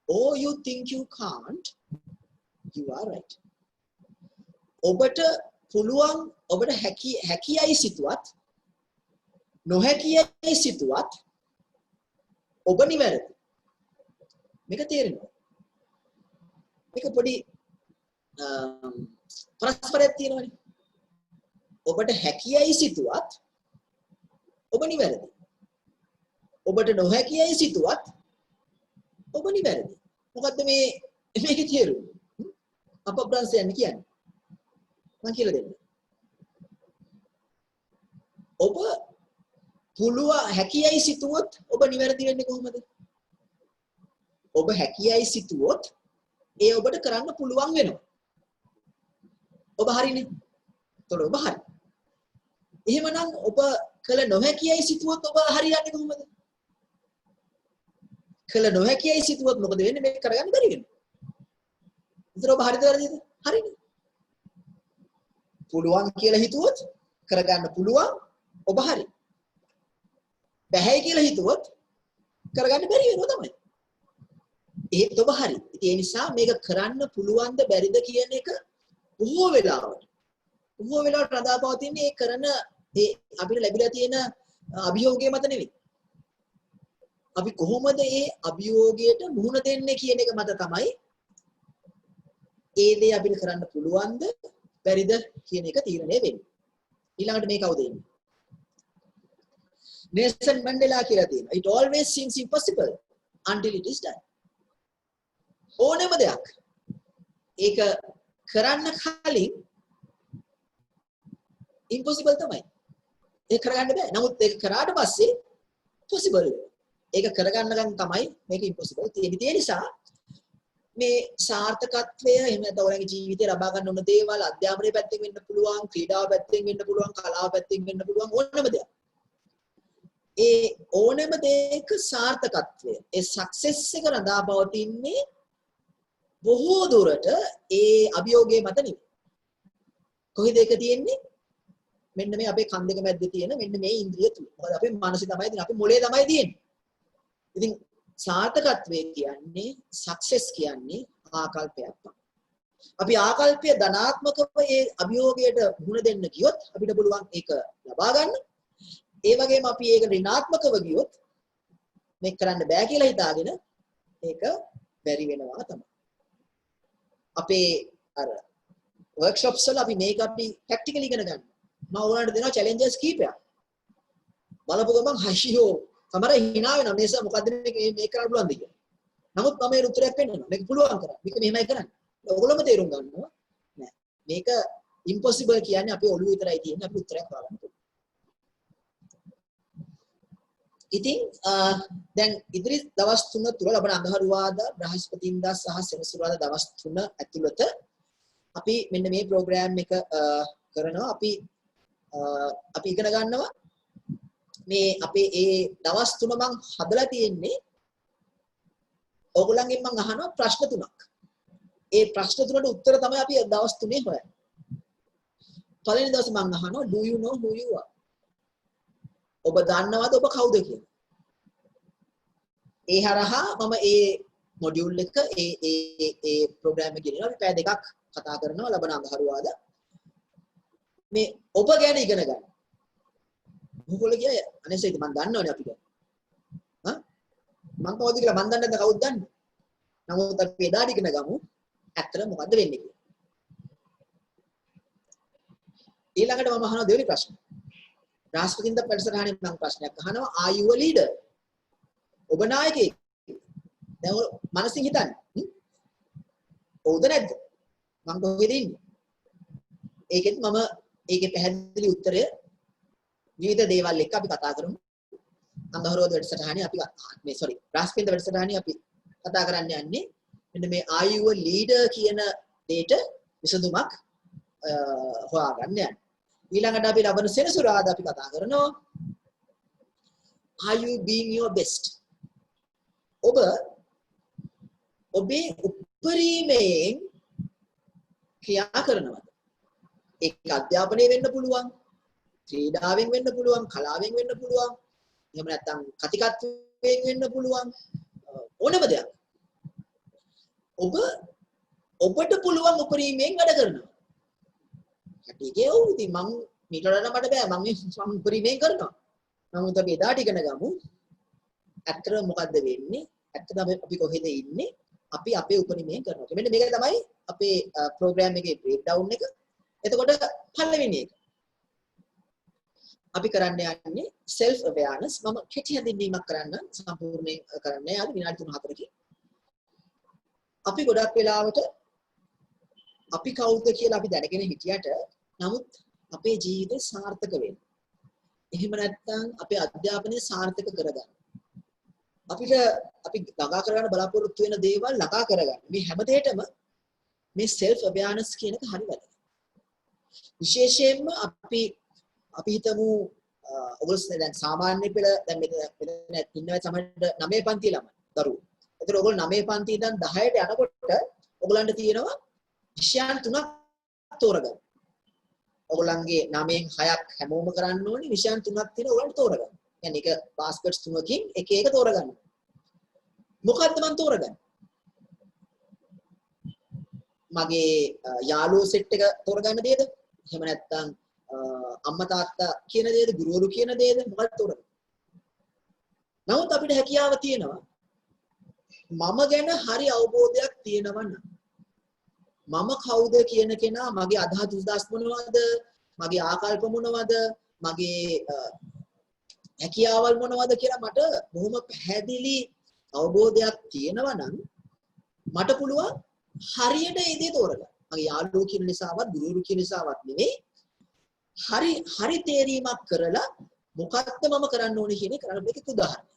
Speaker 2: or you think you can't, you are right. ඔබට පුළුවන් ඔබට හැකියයි සිතුවත් නොහැකියයි සිතුවත් ඔබ නිවැරදි. මේක තේරෙනවා. මේක පොඩි පරස්පරයක් තියෙනවනේ. ඔබට හැකියයි සිතුවත් ඔබ නිවැරදි. ඔබට නොහැකියයි සිතුවත් ඔබ නිවැරදි. මොකද්ද මේකේ තේරුම? අපබ්‍රංශයන් කියන්නේ. මම කියලා දෙන්න. ඔබ පුළුවන් හැකියයි සිතුවොත් ඔබ නිවැරදි වෙන්නේ කොහොමද? ඔබ හැකියයි සිතුවොත් ඒ ඔබට කරන්න පුළුවන් වෙනවා. ඔබ හරිනේ. එතකොට ඔබ හරි. එහෙමනම් ඔබ කළ නොහැකියයි සිතුවොත් ඔබ හරියන්නේ කොහොමද? කළ නොහැකියයි සිතුවොත් මොකද වෙන්නේ? මේක කරගන්න බැරි වෙනවා. ඒතර ඔබ හරිද වැරදිද? හරිනේ. පුළුවන් කියලා හිතුවොත් කරගන්න පුළුවන් ඔබ හරි. බැහැ කියලා හිතුවොත් කරගන්න බැරි වෙනවා තමයි. ඒත් ඔබ හරි. ඉතින් ඒ නිසා මේක කරන්න පුළුවන්ද බැරිද කියන එක බොහෝ වෙලාවට රඳාපවතින්නේ ඒ කරන ඒ අපිට ලැබිලා තියෙන අභියෝගය මත නෙවෙයි. අපි කොහොමද ඒ අභියෝගයට මුහුණ දෙන්නේ කියන එක මත තමයි ඒ දේ අපිට කරන්න පුළුවන්ද බැරිද කියන එක තීරණය වෙන්නේ. ඊළඟට මේ කවුද ඉන්නේ? නෙල්සන් මැන්ඩෙලා කියලා තියෙනවා. It always seems impossible until it is done. ඕනෙම දෙයක් ඒක කරන්න කලින් impossible තමයි. ඒක කරගන්න බෑ. නමුත් ඒක කරාට පස්සේ possible. ඒක කරගන්න ගමන් තමයි මේක impossible. ඒ නිසා මේ සාර්ථකත්වය එහෙම නැත්නම් ඔයගේ ජීවිතේ ලබා ගන්න ඕන දේවල් අධ්‍යාපනයේ පැත්තෙන් වෙන්න පුළුවන්, ක්‍රීඩාව පැත්තෙන් වෙන්න පුළුවන්, කලාව පැත්තෙන් වෙන්න පුළුවන් ඕනම දෙයක්. ඒ ඕනෑම දෙයක සාර්ථකත්වය ඒ සක්සස් එක රඳා පවතින්නේ බොහෝ දුරට ඒ අභියෝගයේ මත නෙවෙයි. කොහේද ඒක තියෙන්නේ? මෙන්න මේ අපේ කන් දෙක මැද්දේ තියෙන මෙන්න මේ ඉන්ද්‍රිය තුල. මොකද අපේ මනසේ තමයි තියෙන්නේ. අපේ මොළේ තමයි තියෙන්නේ. ඉතින් සාර්ථකත්වය කියන්නේ සක්සස් කියන්නේ ආකල්පයක් තමයි. අපි ආකල්පය ධනාත්මකව ඒ අභියෝගයට මුහුණ දෙන්න ගියොත් අපිට පුළුවන් ඒක ලබා ගන්න. ඒ වගේම අපි ඒක ඍණාත්මකව ගියොත් මේක කරන්න බෑ කියලා හිතාගෙන ඒක බැරි වෙනවා තමයි. අපේ අර workshops වල අපි මේක අපි practically ඉගෙන ගන්න. මම ඕනකට දෙනවා challenges කීපයක්. බලපු ගමන් හයියෝ සමහර hina වෙනවා මේක මොකද්ද මේක කරන්න පුළුවන්ද කියලා. නමුත් මම ඒ උත්තරයක් පෙන්නනවා. මේක පුළුවන් කරා. මේක මෙහෙමයි කරන්නේ. ඔයගොල්ලෝම තේරුම් ගන්නවා නෑ. මේක impossible කියන්නේ අපේ ඔළුව විතරයි තියෙන්නේ. අපි උත්තරයක් හොයාගන්න පුළුවන්. ඉතින් දැන් ඉදිරි දවස් 3 තුල ලබන අඟහරුවාදා බ්‍රහස්පතින්දා සහ සෙනසුරාදා දවස් 3 ඇතුළත අපි මෙන්න මේ ප්‍රෝග්‍රෑම් එක කරනවා. අපි ඉගෙන ගන්නවා මේ අපේ ඒ දවස් 3 මම හදලා තියෙන්නේ ඕගොල්ලන්ගෙන් මම අහනවා ප්‍රශ්න 3ක්. ඒ ප්‍රශ්න 3ට උත්තර තමයි අපි දවස් 3 හොයන්නේ. පළවෙනි දවසේ මම අහනවා do you know who you are? ඔබ දන්නවද ඔබ කවුද කියලා? ඒ හරහා මම ඒ මොඩියුල් එක ඒ ප්‍රෝග්‍රෑම් එක ගෙනියනවා. අපි පැය දෙකක් කතා කරනවා ලබන අඟහරුවාදා. මේ ඔබ ගැන ඉගෙන ගන්න. මොකෝල කිය අනේසෙත් මම දන්නවනේ අපි ගැන. මම කවුද කියලා මම දන්නේ නැද්ද කවුද දන්නේ? නමුත් අපි එදාට ඉගෙන ගමු ඇත්තට මොකද්ද වෙන්නේ කියලා. ඊළඟට මම අහනවා දෙවෙනි ප්‍රශ්නේ. බ්‍රහස්පතින්දා වැඩසටහනේ මම ප්‍රශ්නයක් අහනවා are you a leader? ඔබ නායකයෙක්. දැන් මනසින් හිතන්න. ඔව්ද නැද්ද? මම කොහෙද ඉන්නේ? ඒකෙත් මම ඒකේ පැහැදිලි උත්තරය විවිධ දේවල් එක්ක අපි කතා කරමු. අඟහරුවාද වැඩසටහනේ අපි බ්‍රහස්පතින්දා වැඩසටහනේ අපි කතා කරන්න යන්නේ මෙන්න මේ are you a leader කියන දෙයට විසඳුමක් හොයාගන්න යන්නේ. ඊළඟට අපි ලබන සෙනසුරාදා අපි කතා කරනවා are you being your best? ඔබේ උපරිමයෙන් ක්‍රියා කරනවද? ඒක අධ්‍යාපනයේ වෙන්න පුළුවන්, ක්‍රීඩාවෙන් වෙන්න පුළුවන්, කලාවෙන් වෙන්න පුළුවන්, එහෙම නැත්නම් කතිකත්වයෙන් වෙන්න පුළුවන්, ඕනම දෙයක්. ඔබට පුළුවන් උපරිමයෙන් වැඩ කරනවා. කටිගේ ඔව් ඉතින් මම මීට වඩා මට බෑ මම උපරිමයෙන් කරනවා. නමුත් අපි එදාට ඉගෙන ගමු ඇත්තට මොකද්ද වෙන්නේ? ඇත්තට අපි කොහෙද ඉන්නේ? අපි අපේ උපරිමයෙන් කරනවා. මෙන්න මේක තමයි අපේ ප්‍රෝග්‍රෑම් එකේ බ්‍රේක් ඩවුන් එක. එතකොට පළවෙනි එක අපි කරන්න යන්නේ self awareness. මම කෙටි හැඳින්වීමක් කරන්න සම්පූර්ණයෙන් කරන්න යාලු විනාඩි 3-4කින්. අපි ගොඩක් වෙලාවට අපි කවුද කියලා අපි දැනගෙන හිටියට නමුත් අපේ ජීවිතේ සාර්ථක වෙන්න. එහෙම නැත්නම් අපේ අධ්‍යාපනය සාර්ථක කරගන්න. අපි ළඟා කරගන්න බලාපොරොත්තු වෙන දේවල් ළඟා කරගන්න. මේ හැම දෙයකම මේ self awareness කියන එක හරි වැදගත්. විශේෂයෙන්ම අපි හිතමු ඔයගොල්ලෝ දැන් සාමාන්‍ය පෙළ දැන් මෙතන ඉන්නවා සමහරට 9 පන්ති ළමයි දරුවෝ. ඒතර ඔයගොල්ලෝ 9 පන්ති ඉඳන් 10ට යනකොට ඔයගලන්ට තියෙනවා විෂයන් 3ක් තෝරගන්න. ඔයගොල්ලන්ගේ 9න් 6ක් හැමෝම කරන්න ඕනේ විෂයන් 3ක් තියෙනවා ඔයගලන්ට තෝරගන්න. يعني ඒක බාස්කට්ස් 3කින් එක තෝරගන්න. මොකද්ද මම තෝරගන්නේ? මගේ යාළුවෝ සෙට් එක තෝරගන්න දෙයද? එහෙම නැත්නම් අම්මා තාත්තා කියන දේද ගුරුවරු කියන දේද මොකක්ද තෝරගන්නේ? නමුත් අපිට හැකියාව තියෙනවා මම ගැන හරි අවබෝධයක් තියෙනවා නම් මම කවුද කියන කෙනා මගේ අදහස් මොනවද මගේ ආකල්ප මොනවද මගේ හැකියාවල් මොනවද කියලා මට බොහොම පැහැදිලි අවබෝධයක් තියෙනවා නම් මට පුළුවන් හරියට ඒ දේ තෝරගන්න. මගේ යාළුවෝ කියන නිසාවත් ගුරුවරු කියන නිසාවත් නෙවෙයි හරි තේරීමක් කරලා මොකක්ද මම කරන්න ඕනේ කියන එක කරන්න මේක උදාහරණයක්.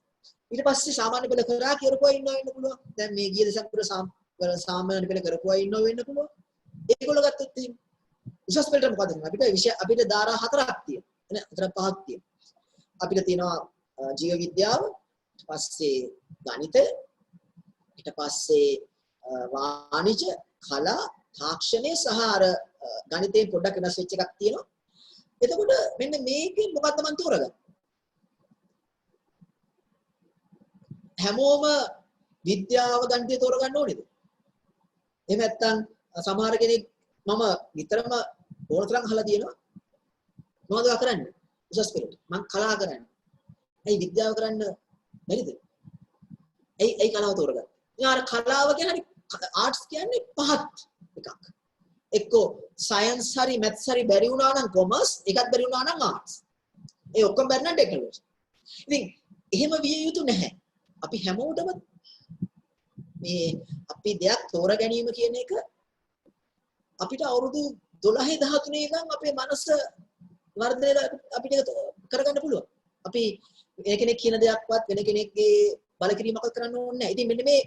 Speaker 2: ඊට පස්සේ සාමාන්‍ය පෙළ කරා කරපුවා ඉන්නව වෙන්න පුළුවන්. දැන් මේ ගිය දෙසැම්බර් සාමාන්‍ය පෙළ කරපුවා ඉන්නව වෙන්න පුළුවන්. ඒගොල්ලෝ ගත්තොත් එහෙම උසස් පෙළට මොකද කරන්නේ? අපිට ධාරා 4ක් තියෙනවා. නේ 4 5ක් තියෙනවා. අපිට තියෙනවා ජීව විද්‍යාව, ඊට පස්සේ ගණිතය, ඊට පස්සේ වාණිජ්‍ය, කලා, තාක්ෂණය සහ අර ගණිතයෙන් පොඩ්ඩක් වෙනස් වෙච්ච එකක් තියෙනවා. එතකොට මෙන්න මේකේ මොකද්ද මම තෝරගන්නේ? හැමෝම විද්‍යාව ගණිතය තෝරගන්න ඕනේද? එහෙම නැත්නම් සමහර කෙනෙක් මම විතරම ඕන තරම් අහලා තියෙනවා මොනවද කරන්නේ? උසස් පෙළට. මම කලා කරන්නේ. ඇයි විද්‍යාව කරන්න බැරිද? ඇයි කලාව තෝරගන්නේ? යාර කලාව කියන්නේ ආර්ට්ස් කියන්නේ පහත් එකක්. එක්කෝ සයන්ස් හරි මැත්ස් හරි බැරි වුණා නම් කොමර්ස්, එකක් බැරි වුණා නම් ආර්ට්ස්. ඒ ඔක්කොම බැරි නම් ටෙක්නොලොජි. ඉතින් එහෙම විය යුතු නැහැ. අපි හැමෝටම මේ අපි දෙයක් තෝර ගැනීම කියන එක අපිට අවුරුදු 12 13 ඉඳන් අපේ මනස වර්ධනය අපිට කරගන්න පුළුවන්. අපි වෙන කෙනෙක් කියන දෙයක්වත් වෙන කෙනෙක්ගේ බල කිරීමක්වත් කරන්න ඕනේ නැහැ. ඉතින් මෙන්න මේ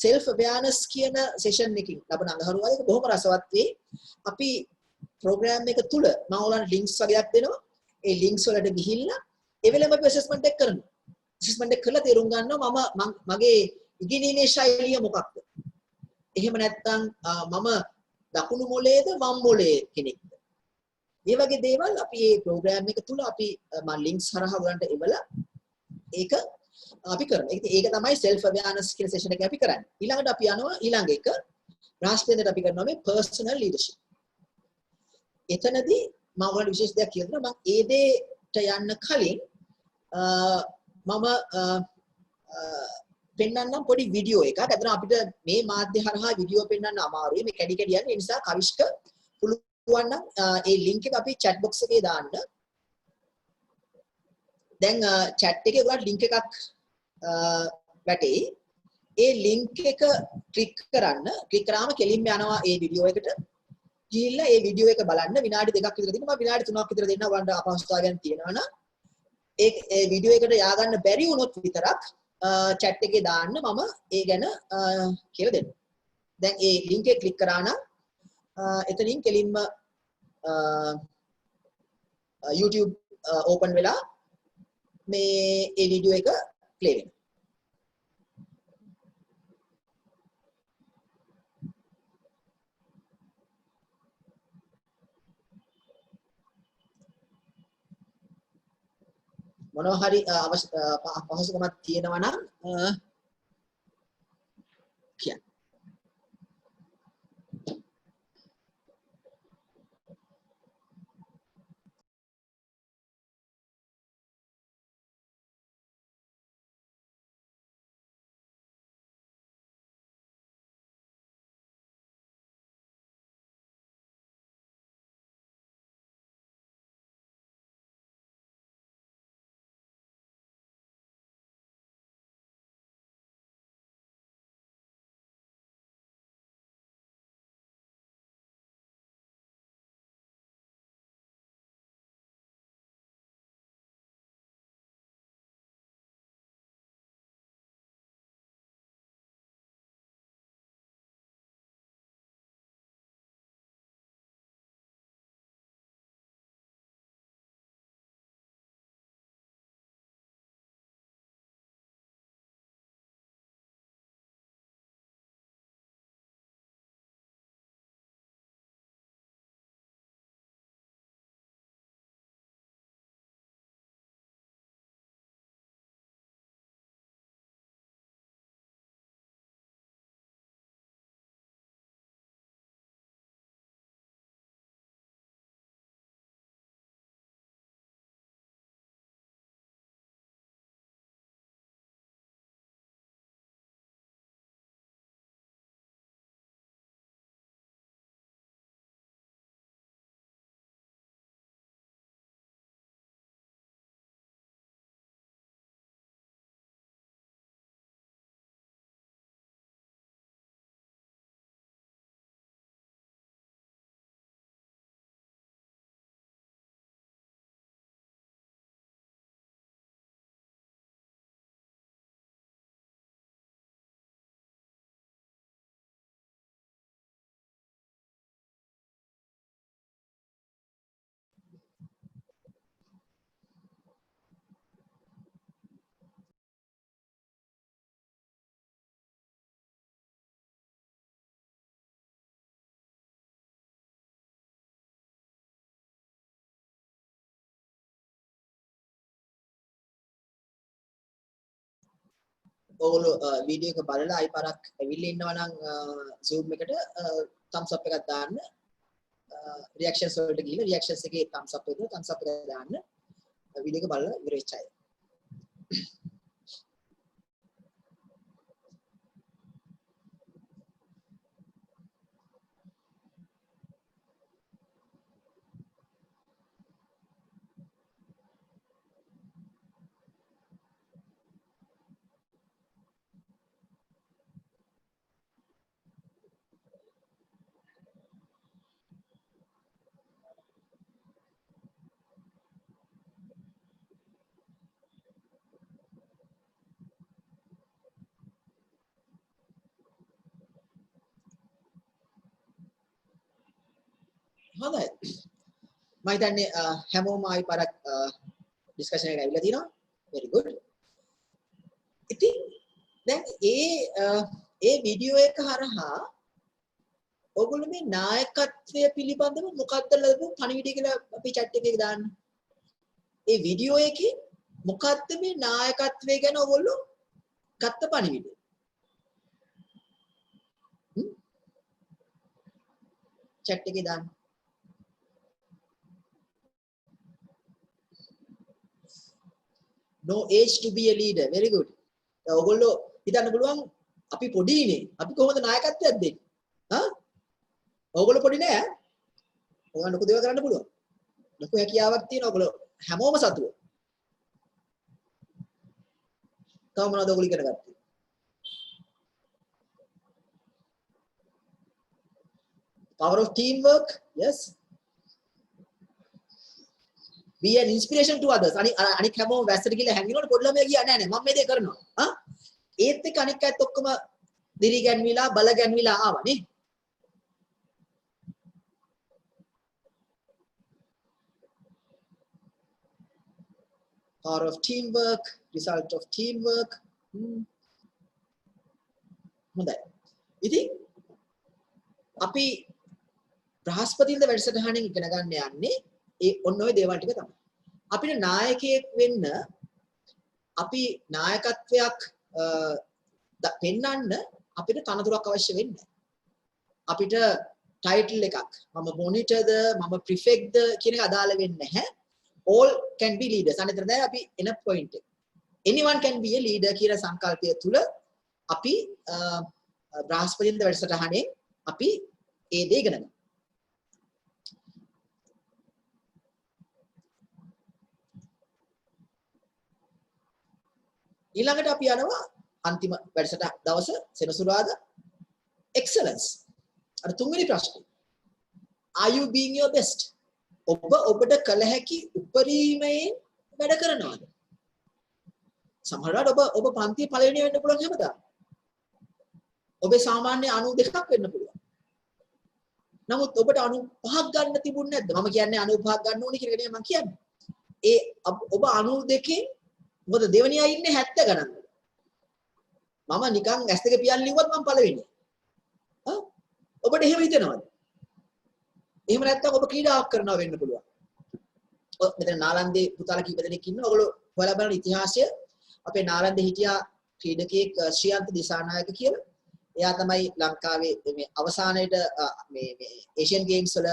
Speaker 2: self awareness කියන session එකකින් ලබන අඟහරුවාදයක බොහොම රසවත් වෙයි. අපි program එක තුල මම ඔයාලට links වගේක් දෙනවා. ඒ links වලට ගිහිල්ලා ඒ වෙලෙම අපි assessment එක කරනවා. assessment එක කරලා තේරුම් ගන්නවා මගේ ඉගෙනීමේ ශෛලිය මොකක්ද? එහෙම නැත්නම් මම දකුණු මොලේද වම් මොලේ කෙනෙක්ද? මේ වගේ දේවල් අපි මේ ප්‍රෝග්‍රෑම් එක තුල අපි මම ලින්ක්ස් හරහා ඔයගලන්ට එවලා ඒක අපි කරනවා. ඒක තමයි self awareness කියන සෙෂන් එක අපි කරන්නේ. ඊළඟට අපි යනවා ඊළඟ එක බ්‍රහස්පතින්දට අපි කරනවා මේ personal leadership. එතනදී මම ඔයාලට විශේෂ දෙයක් කියලා දෙනවා. මම ඒ දේට යන්න කලින් මම පෙන්වන්නම් පොඩි වීඩියෝ එකක්. අදන අපිට මේ මාධ්‍ය හරහා වීඩියෝ පෙන්වන්න අමාරුයි. මේ කැඩි කැඩි යන්නේ. ඒ නිසා කවිෂ්ක පුළුවන් නම් ඒ ලින්ක් එක අපි chat box එකේ දාන්න. දැන් chat එකේ ඔයාලට ලින්ක් එකක් වැටෙයි. ඒ ලින්ක් එක ක්ලික් කරන්න. ක්ලික් කරාම කෙලින්ම යනවා ඒ වීඩියෝ එකට. ගිහිල්ලා ඒ වීඩියෝ එක බලන්න විනාඩි 2ක් විතර දෙන්න. මම විනාඩි 3ක් විතර දෙන්න ඔයාලට අපහසුතාවයන් තියෙනවා නම් ඒ වීඩියෝ එකට ය아가න්න බැරි වුණොත් විතරක් chat එකේ දාන්න මම ඒ ගැන කියලා දෙන්න. දැන් ඒ ලින්ක් එක ක්ලික් කරා නම් එතනින් කෙලින්ම YouTube open වෙලා මේ ඒ වීඩියෝ එක play වෙනවා. මොනවා හරි පහසුකමක් තියෙනවා නම් කියන්න. ඔයගොල්ලෝ වීඩියෝ එක බලලා ආයි පාරක් ඇවිල්ලා ඉන්නවා නම් Zoom එකට thumbs up එකක් දාන්න. reactions වලට ගිහලා reactions එකේ thumbs up එක දාන්න. වීඩියෝ එක බලලා ඉවර වෙච්ච අය. හොඳයි. මම හිතන්නේ හැමෝම ආයි පාරක් ඩිස්කෂන් එකට ඇවිල්ලා තිනවා. very good. ඉතින් දැන් ඒ වීඩියෝ එක හරහා ඔයගොල්ලෝ මේ නායකත්වය පිළිබඳව මොකක්ද ලැබු පණිවිඩය කියලා අපි chat එකේ දාන්න. ඒ වීඩියෝ එකේ මොකක්ද මේ නායකත්වය ගැන ඔයගොල්ලෝ ගත්ත පණිවිඩය? chat එකේ දාන්න. No age to be a leader. Very good. ඔයගොල්ලෝ හිතන්න පුළුවන් අපි පොඩිනේ. අපි කොහොමද නායකත්වයක් දෙන්නේ? හා? ඔයගොල්ලෝ පොඩි නෑ. ඔයගොල්ලෝ ලොකු දේවල් කරන්න පුළුවන්. ලොකු හැකියාවක් තියෙනවා. ඔයගොල්ලෝ හැමෝම සතුව. තව මොනවද ඔයගොල්ලෝ ඉගෙන ගත්තේ? Power of teamwork. Yes. Be an inspiration to others. අනික හැමෝම වැස්සට ගිහලා හැංගිනකොට පොඩි ළමයා ගියා නෑ මම මේ දේ කරනවා. හා? ඒත් එක්ක අනික් අයත් ඔක්කොම දිරි ගැන්විලා බල ගැන්විලා ආවා නේ. Power of teamwork, result of teamwork. හොඳයි. ඉතින් අපි බ්‍රහස්පතින්ද වැඩසටහනින් ඉගෙන ගන්න යන්නේ ඒ ඔන්න ඔය දේවල් ටික තමයි. අපිට නායකයෙක් වෙන්න අපි නායකත්වයක් පෙන්වන්න අපිට තනතුරක් අවශ්‍ය වෙන්නේ. අපිට ටයිටල් එකක් මම මොනිටර්ද මම ප්‍රිෆෙක්ට්ද කියන එක අදාළ වෙන්නේ නැහැ. all can be leaders. අනිතර දැන් අපි එන පොයින්ට් එක. anyone can be a leader කියන සංකල්පය තුල අපි බ්‍රහස්පතින්ද වැඩසටහනේ අපි ඒ දේ ඉගෙන ගන්නවා. ඊළඟට අපි යනවා අන්තිම වැඩසටහන දවස සෙනසුරාදා excellence. අර තුන්වෙනි ප්‍රශ්නේ. Are you being your best? ඔබට කළ හැකි උපරිමයෙන් වැඩ කරනවද? සමහරවිට ඔබ පන්තියේ පළවෙනි වෙන්න පුළුවන් හැමදාම. ඔබේ සාමාන්‍ය 92ක් වෙන්න පුළුවන්. නමුත් ඔබට 95ක් ගන්න තිබුණ නැද්ද? මම කියන්නේ 95ක් ගන්න ඕනේ කියන එක නෙමෙයි මම කියන්නේ. ඒ ඔබ 92කින් මොකද දෙවෙනියා ඉන්නේ 70 ගණන් වල. මම නිකන් S2 පියන් ලිව්වත් මම පළවෙනි. හා? ඔබට එහෙම හිතෙනවද? එහෙම නැත්නම් ඔබ ක්‍රීඩාවක් කරනවා වෙන්න පුළුවන්. මෙතන නාලන්දේ පුතාලා කීප දෙනෙක් ඉන්නවා. ඔයගොල්ලෝ හොයලා බලන ඉතිහාසය අපේ නාලන්දේ හිටියා ක්‍රීඩකයෙක් ශ්‍රියන්ත දිසානායක කියලා. එයා තමයි ලංකාවේ මේ අවසානයේට මේ ඒෂියන් ගේම්ස් වල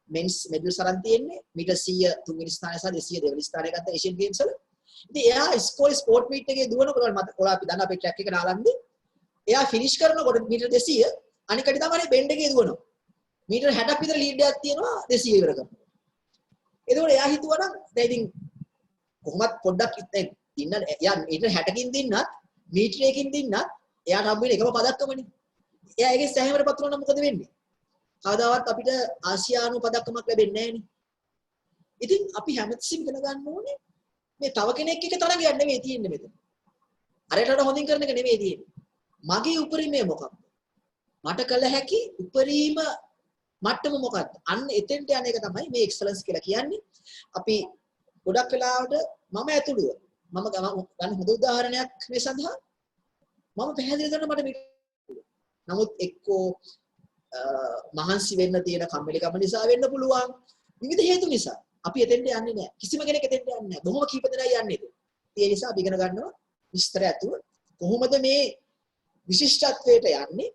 Speaker 2: මෙන්ස් මෙඩල් සරන් තියෙන්නේ. මීටර් 100 තුන්වෙනි ස්ථානය සහ 200 දෙවෙනි ස්ථානය ගත්ත ඒෂියන් ගේම්ස් වල. ඉතින් එයා ඉස්කෝලේ ස්පෝර්ට් මීට් එකේ දුවනකොට ඔයාලා අපි දන්න අපේ ට්‍රැක් එක නාලන්දේ. එයා ෆිනිෂ් කරනකොට මීටර් 200 අනික කඩි තමයි බෙන්ඩ් එකේ දුවනවා. මීටර් 60ක් විතර ලීඩ් එකක් තියෙනවා 200 ඉවර කරනවා. එතකොට එයා හිතුවා නම් දැන් ඉතින් කොහොමත් පොඩ්ඩක් ඉන්න එයා මීටර් 60කින් දින්නත් මීටර් 1කින් දින්නත් එයාට හම්බ වෙන එකම පදක්කමනේ. එයා ඒකේ සෑහීමකට පත් වුණා නම් මොකද වෙන්නේ? කවදාවත් අපිට ආසියානු පදක්කමක් ලැබෙන්නේ නැහැ නේ. ඉතින් අපි හැමතිස්සෙම ඉගෙන ගන්න ඕනේ මේ තව කෙනෙක් එක තරගයක් නෙමෙයි තියෙන්නේ මෙතන. අරයට හොඳින් කරන එක නෙමෙයි තියෙන්නේ. මගේ උපරිමය මොකක්ද? මට කළ හැකි උපරිම මට්ටම මොකක්ද? අන්න එතෙන්ට යන එක තමයි මේ එක්සලන්ස් කියලා කියන්නේ. අපි ගොඩක් වෙලාවට මම ඇතුළුව මම ගන්න හොඳ උදාහරණයක් මේ සඳහා මම පැහැදිලි කරන මට මේ නමුත් එක්කෝ මහන්සි වෙන්න තියෙන කම්මැලිකම නිසා වෙන්න පුළුවන්. විවිධ හේතු නිසා අපි එතෙන්ට යන්නේ නැහැ. කිසිම කෙනෙක් එතෙන්ට යන්නේ නැහැ. බොහොම කීප දෙනා යන්නේ. ඒ නිසා අපි ඉගෙන ගන්නවා විස්තර ඇතුව කොහොමද මේ විශිෂ්ටත්වයට යන්නේ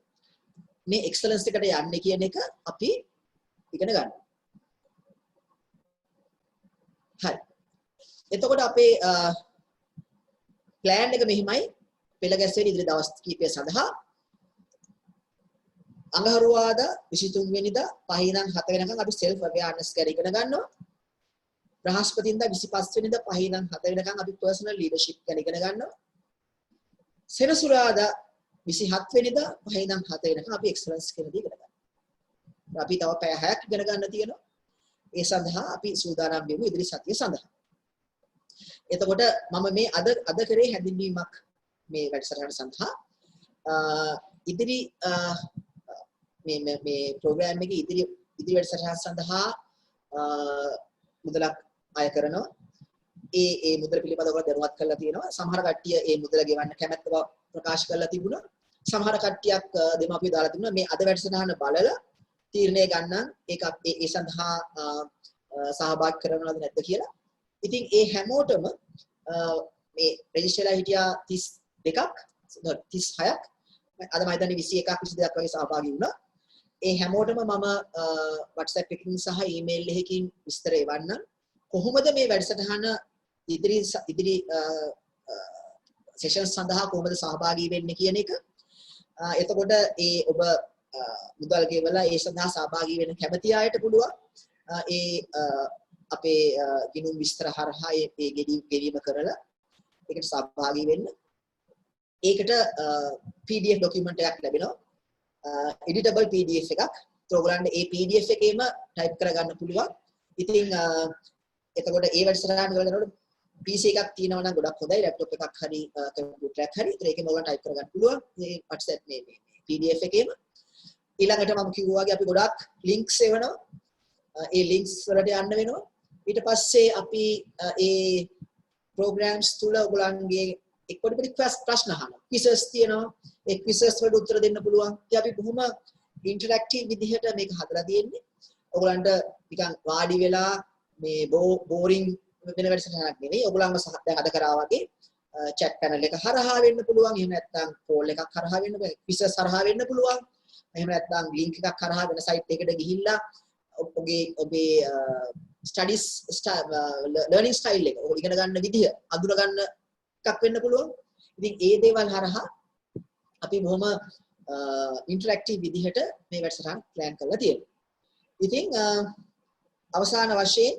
Speaker 2: මේ එක්සලන්ස් එකට යන්නේ කියන එක අපි ඉගෙන ගන්නවා. හරි. එතකොට අපේ plan එක මෙහිමයි පෙළ ගැස්වෙන ඉදිරි දවස් කිහිපය සඳහා අඟහරුවාදා 23 වෙනිදා පහ ඉඳන් 7 වෙනකම් අපි self awareness ගැන ඉගෙන ගන්නවා. බ්‍රහස්පතින්දා 25 වෙනිදා පහ ඉඳන් 7 වෙනකම් අපි personal leadership ගැන ඉගෙන ගන්නවා. සෙනසුරාදා 27 වෙනිදා පහ ඉඳන් 7 වෙනකම් අපි excellence කියන දේ ඉගෙන ගන්නවා. අපි තව පැය 6ක් ඉගෙන ගන්න තියෙනවා. ඒ සඳහා අපි සූදානම් වෙමු ඉදිරි සතිය සඳහා. එතකොට මම මේ අද කරේ හැඳින්වීමක් මේ වැඩසටහන සඳහා ඉදිරි මේ ප්‍රෝග්‍රෑම් එකේ ඉදිරි වැඩසටහන සඳහා මුදලක් අය කරනවා. ඒ මුදල පිළිබඳව දැනුවත් කරලා තියෙනවා. සමහර කට්ටිය ඒ මුදල ගෙවන්න කැමැත්ත බව ප්‍රකාශ කරලා තිබුණා. සමහර කට්ටියක් දෙමාපියෝ දාලා තිබුණා මේ අද වැඩසටහන බලලා තීරණය ගන්න ඒක ඒ සඳහා සහභාගී කරනවද නැද්ද කියලා. ඉතින් ඒ හැමෝටම මේ රෙජිස්ටර්ලා හිටියා 32ක් 36ක් අද මම හිතන්නේ 21ක් 22ක් වගේ සහභාගී වුණා. ඒ හැමෝටම මම WhatsApp එකකින් සහ ඊමේල් එකකින් විස්තර එවන්නම්. කොහොමද මේ වැඩසටහන ඉදිරි සෙෂන්ස් සඳහා කොහොමද සහභාගී වෙන්නේ කියන එක. එතකොට ඒ ඔබ මුදල් ගෙවලා ඒ සඳහා සහභාගී වෙන්න කැමති අයට පුළුවන් අපේ ගිණුම් විස්තර හරහා ඒ ගෙවීම කරලා ඒකට සහභාගී වෙන්න. ඒකට PDF document එකක් ලැබෙනවා. editable PDF එකක්. ඒත් ඔයගොල්ලන්ට ඒ PDF එකේම type කරගන්න පුළුවන්. ඉතින් එතකොට ඒ වැඩසටහන කරනකොට PC එකක් තියෙනවා නම් ගොඩක් හොඳයි. laptop එකක් හරි computer එකක් හරි. ඒකෙම ඔයගොල්ලන්ට type කරගන්න පුළුවන්. මේ WhatsApp මේ PDF එකේම. ඊළඟට මම කිව්වා වගේ අපි ගොඩක් links එවනවා. ඒ links වලට යන්න වෙනවා. ඊට පස්සේ අපි ඒ programs තුල ඔයගොල්ලන්ගේ එක් පොඩි ප්‍රශ්න අහනවා. quizzes තියෙනවා. ඒ quizzes වලට උත්තර දෙන්න පුළුවන්. ඉතින් අපි බොහොම interactive විදිහට මේක හදලා තියෙන්නේ. ඔයගොල්ලන්ට නිකන් වාඩි වෙලා මේ boring වෙන වැඩසටහනක් නෙවෙයි. ඔයගොල්ලන්ව දැන් අද කරා වගේ chat panel එක හරහා වෙන්න පුළුවන්. එහෙම නැත්නම් call එකක් හරහා වෙන්න පුළුවන්. quizzes හරහා වෙන්න පුළුවන්. එහෙම නැත්නම් link එකක් හරහා වෙන site එකකට ගිහිල්ලා ඔබේ studies learning style එක ඔය ඉගෙන ගන්න විදිහ අඳුර ගන්න එකක් වෙන්න පුළුවන්. ඉතින් ඒ දේවල් හරහා අපි බොහොම interactive විදිහට මේ වැඩසටහන plan කරලා තියෙනවා. ඉතින් අවසාන වශයෙන්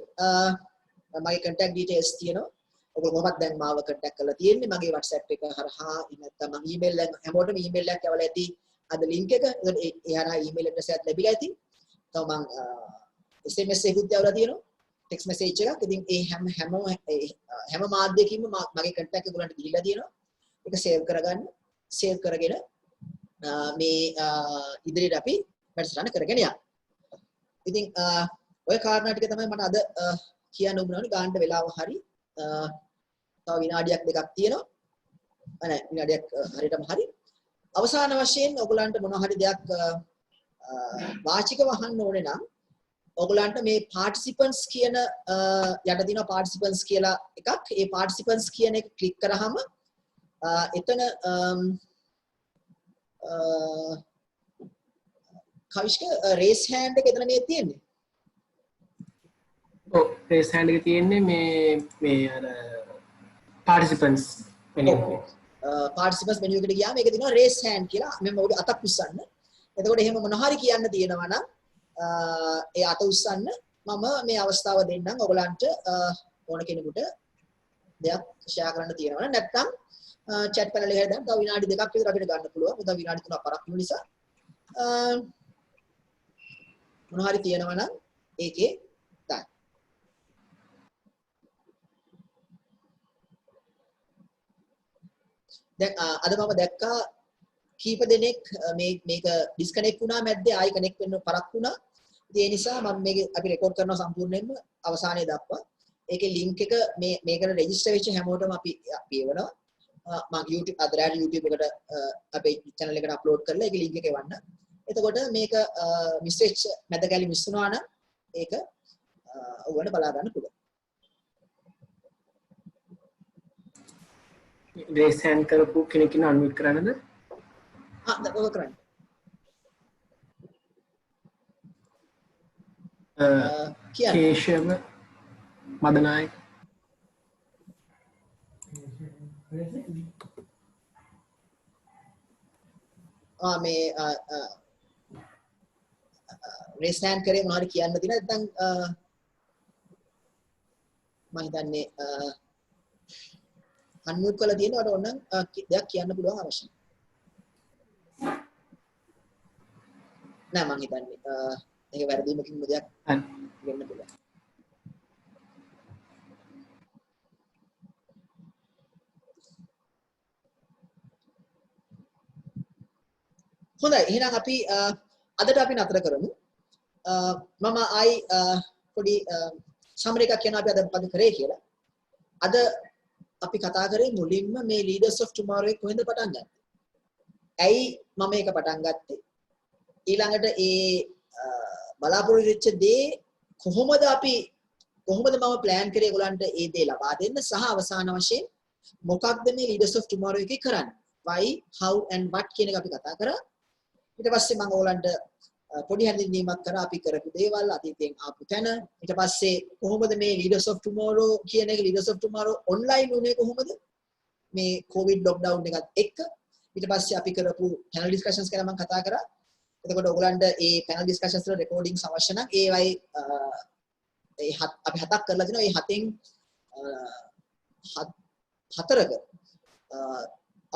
Speaker 2: මගේ contact details තියෙනවා. ඔයගොල්ලෝ කොහොමද දැන් මාව contact කරලා තියෙන්නේ මගේ WhatsApp එක හරහා නැත්නම් මම email එක හැමෝටම email එකක් යවලා ඇති අද link එක. ඒ හරහා email address එකක් ලැබිලා ඇති. තව මම SMS එකකුත් යවලා තියෙනවා. text message එකක්. ඉතින් ඒ හැම මාධ්‍යයකින්ම මගේ contact එක ඔයගොල්ලන්ට දීලා තියෙනවා. ඒක save කරගන්න. save කරගෙන මේ ඉදිරියට අපි වැඩසටහන කරගෙන යනවා. ඉතින් ඔය කාරණා ටික තමයි මට අද කියන්න උඹනවනේ ගාන්න වෙලාව හරි. තව විනාඩියක් දෙකක් තියෙනවා. නැහැ විනාඩියක් හරියටම හරි. අවසාන වශයෙන් ඔයගොල්ලන්ට මොන හරි දෙයක් වාචිකව අහන්න ඕනේ නම් ඔයගොල්ලන්ට මේ participants කියන යට තියෙන participants කියලා එකක්. ඒ participants කියන එක ක්ලික් කරාම එතන කවිෂ්ක raise hand එක එතන නේද තියෙන්නේ?
Speaker 1: ඔව් raise hand එක තියෙන්නේ මේ අර participants menu එකේ.
Speaker 2: participants menu එකට ගියාම මේක තියෙනවා raise hand කියලා. මම ඔබ අතක් උස්සන්න. එතකොට එහෙම මොන හරි කියන්න තියෙනවා නම් ඒ අත උස්සන්න මම මේ අවස්ථාව දෙන්නම් ඔයගලන්ට ඕන කෙනෙකුට දෙයක් ෂෙයා කරන්න තියෙනවා නැත්නම් chat panel එකේ දැන් තව විනාඩි දෙකක් විතර අපිට ගන්න පුළුවන්. මොකද විනාඩි 3ක් පරක් වෙන නිසා මොන හරි තියෙනවා නම් ඒකේ දාන්න. දැන් අද මම දැක්කා කීප දෙනෙක් මේක ඩිස්කනෙක්ට් වුණා මැද්දේ ආයි කනෙක්ට් වෙන්න පරක් වුණා. ඒ නිසා මම මේක අපි රෙකෝඩ් කරනවා සම්පූර්ණයෙන්ම අවසානයේ දක්වා. ඒකේ link එක මේකට රෙජිස්ටර් වෙච්ච හැමෝටම අපි එවනවා. මම YouTube අදරාට YouTube එකට අපේ channel එකට අප්ලෝඩ් කරලා ඒකේ link එක එවන්න. එතකොට මේක මිස් වෙච්ච මැද කැලි මිස් වුණා නම් ඒක ඔයගොල්ලන්ට බලා ගන්න පුළුවන්.
Speaker 1: raise hand කරපු කෙනෙක් ඉන්න unmute කරන්නද?
Speaker 2: ඔය කරන්න. කියන්න.
Speaker 1: කේශව මදනායක
Speaker 2: මේ raise hand කරේ මොනවද කියන්න තියෙනවද නැත්නම් මම හිතන්නේ unmute කරලා තියෙනවට ඕනනම් දෙයක් කියන්න පුළුවන් අවශ්‍යයි. නෑ මම හිතන්නේ ඒක වැරදීමකින් දෙයක් වෙන්න පුළුවන්. හොඳයි එහෙනම් අපි අදට අපි නතර කරමු. මම ආයි පොඩි සමරි එකක් කියනවා අපි අද මොකද කරේ කියලා. අද අපි කතා කරේ මුලින්ම මේ leaders of tomorrow එක කොහෙන්ද පටන් ගත්තේ? ඇයි මම මේක පටන් ගත්තේ? ඊළඟට ඒ බලාපොරොත්තු වෙච්ච දේ කොහොමද මම plan කරේ ඒගොල්ලන්ට ඒ දේ ලබා දෙන්න සහ අවසාන වශයෙන් මොකක්ද මේ leaders of tomorrow එකේ කරන්නේ? why, how and what කියන එක අපි කතා කරා. ඊට පස්සේ මම ඕගොල්ලන්ට පොඩි හැඳින්වීමක් කරා අපි කරපු දේවල් අතීතයෙන් ආපු තැන. ඊට පස්සේ කොහොමද මේ leaders of tomorrow කියන එක leaders of tomorrow online උනේ කොහොමද? මේ covid lockdown එකත් එක්ක. ඊට පස්සේ අපි කරපු panel discussions ගැන මම කතා කරා. එතකොට ඔයගලන්ට මේ panel discussions වල recordings අවශ්‍ය නම් ඒවයි අපි හතක් කරලා තිනවා. මේ හතෙන් හතරක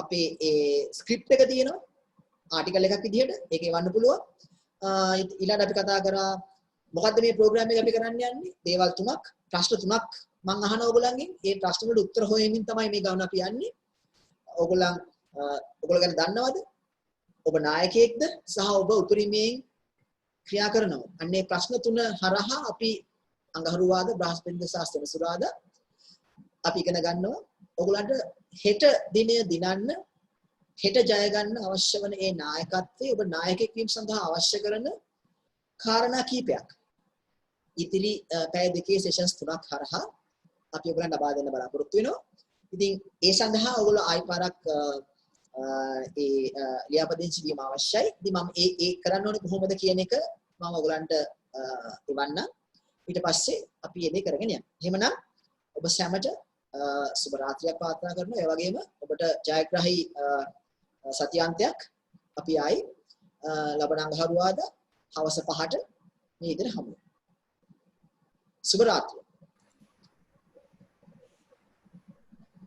Speaker 2: අපේ ඒ script එක තියෙනවා. ආටිකල් එකක් විදිහට ඒක එවන්න පුළුවන්. ඊළඟට අපි කතා කරා මොකද්ද මේ ප්‍රෝග්‍රෑම් එක අපි කරන්න යන්නේ? දේවල් තුනක්, ප්‍රශ්න තුනක් මම අහන ඕගොල්ලන්ගෙන්. ඒ ප්‍රශ්න වලට උත්තර හොයමින් තමයි මේ ගමන අපි යන්නේ. ඔයගොල්ලෝ ගැන දන්නවද? ඔබ නායකයෙක්ද සහ ඔබ උපරිමයෙන් ක්‍රියා කරනවද? අන්නේ ප්‍රශ්න තුන හරහා අපි අඟහරුවාද බ්‍රහස්පතින්ද සහ සෙනසුරාදා අපි ඉගෙන ගන්නවා. ඔයගොල්ලන්ට හෙට දිනය දිනන්න හෙට ජය ගන්න අවශ්‍ය වන ඒ නායකත්වයේ ඔබ නායකයෙක් වීම සඳහා අවශ්‍ය කරන කාරණා කීපයක්. ඉතිරි පැය දෙකේ සෙෂන්ස් තුනක් හරහා අපි ඔයගොල්ලන්ට ලබා දෙන්න බලාපොරොත්තු වෙනවා. ඉතින් ඒ සඳහා ඔයගොල්ලෝ ආයි පාරක් ලියාපදිංචි වීම අවශ්‍යයි. ඉතින් මම ඒ කරන්න ඕනේ කොහොමද කියන එක මම ඔයගොල්ලන්ට එවන්න. ඊට පස්සේ අපි මේ දේ කරගෙන යන්න. එහෙමනම් ඔබ සැමට සුබ රාත්‍රියක් ප්‍රාර්ථනා කරනවා. ඒ වගේම ඔබට ජයග්‍රාහී සතියාන්තයක් අපි ආයි ලබන අඟහරුවාදා හවස 5ට මේ විදිහට හමු වෙනවා. සුබ රාත්‍රිය.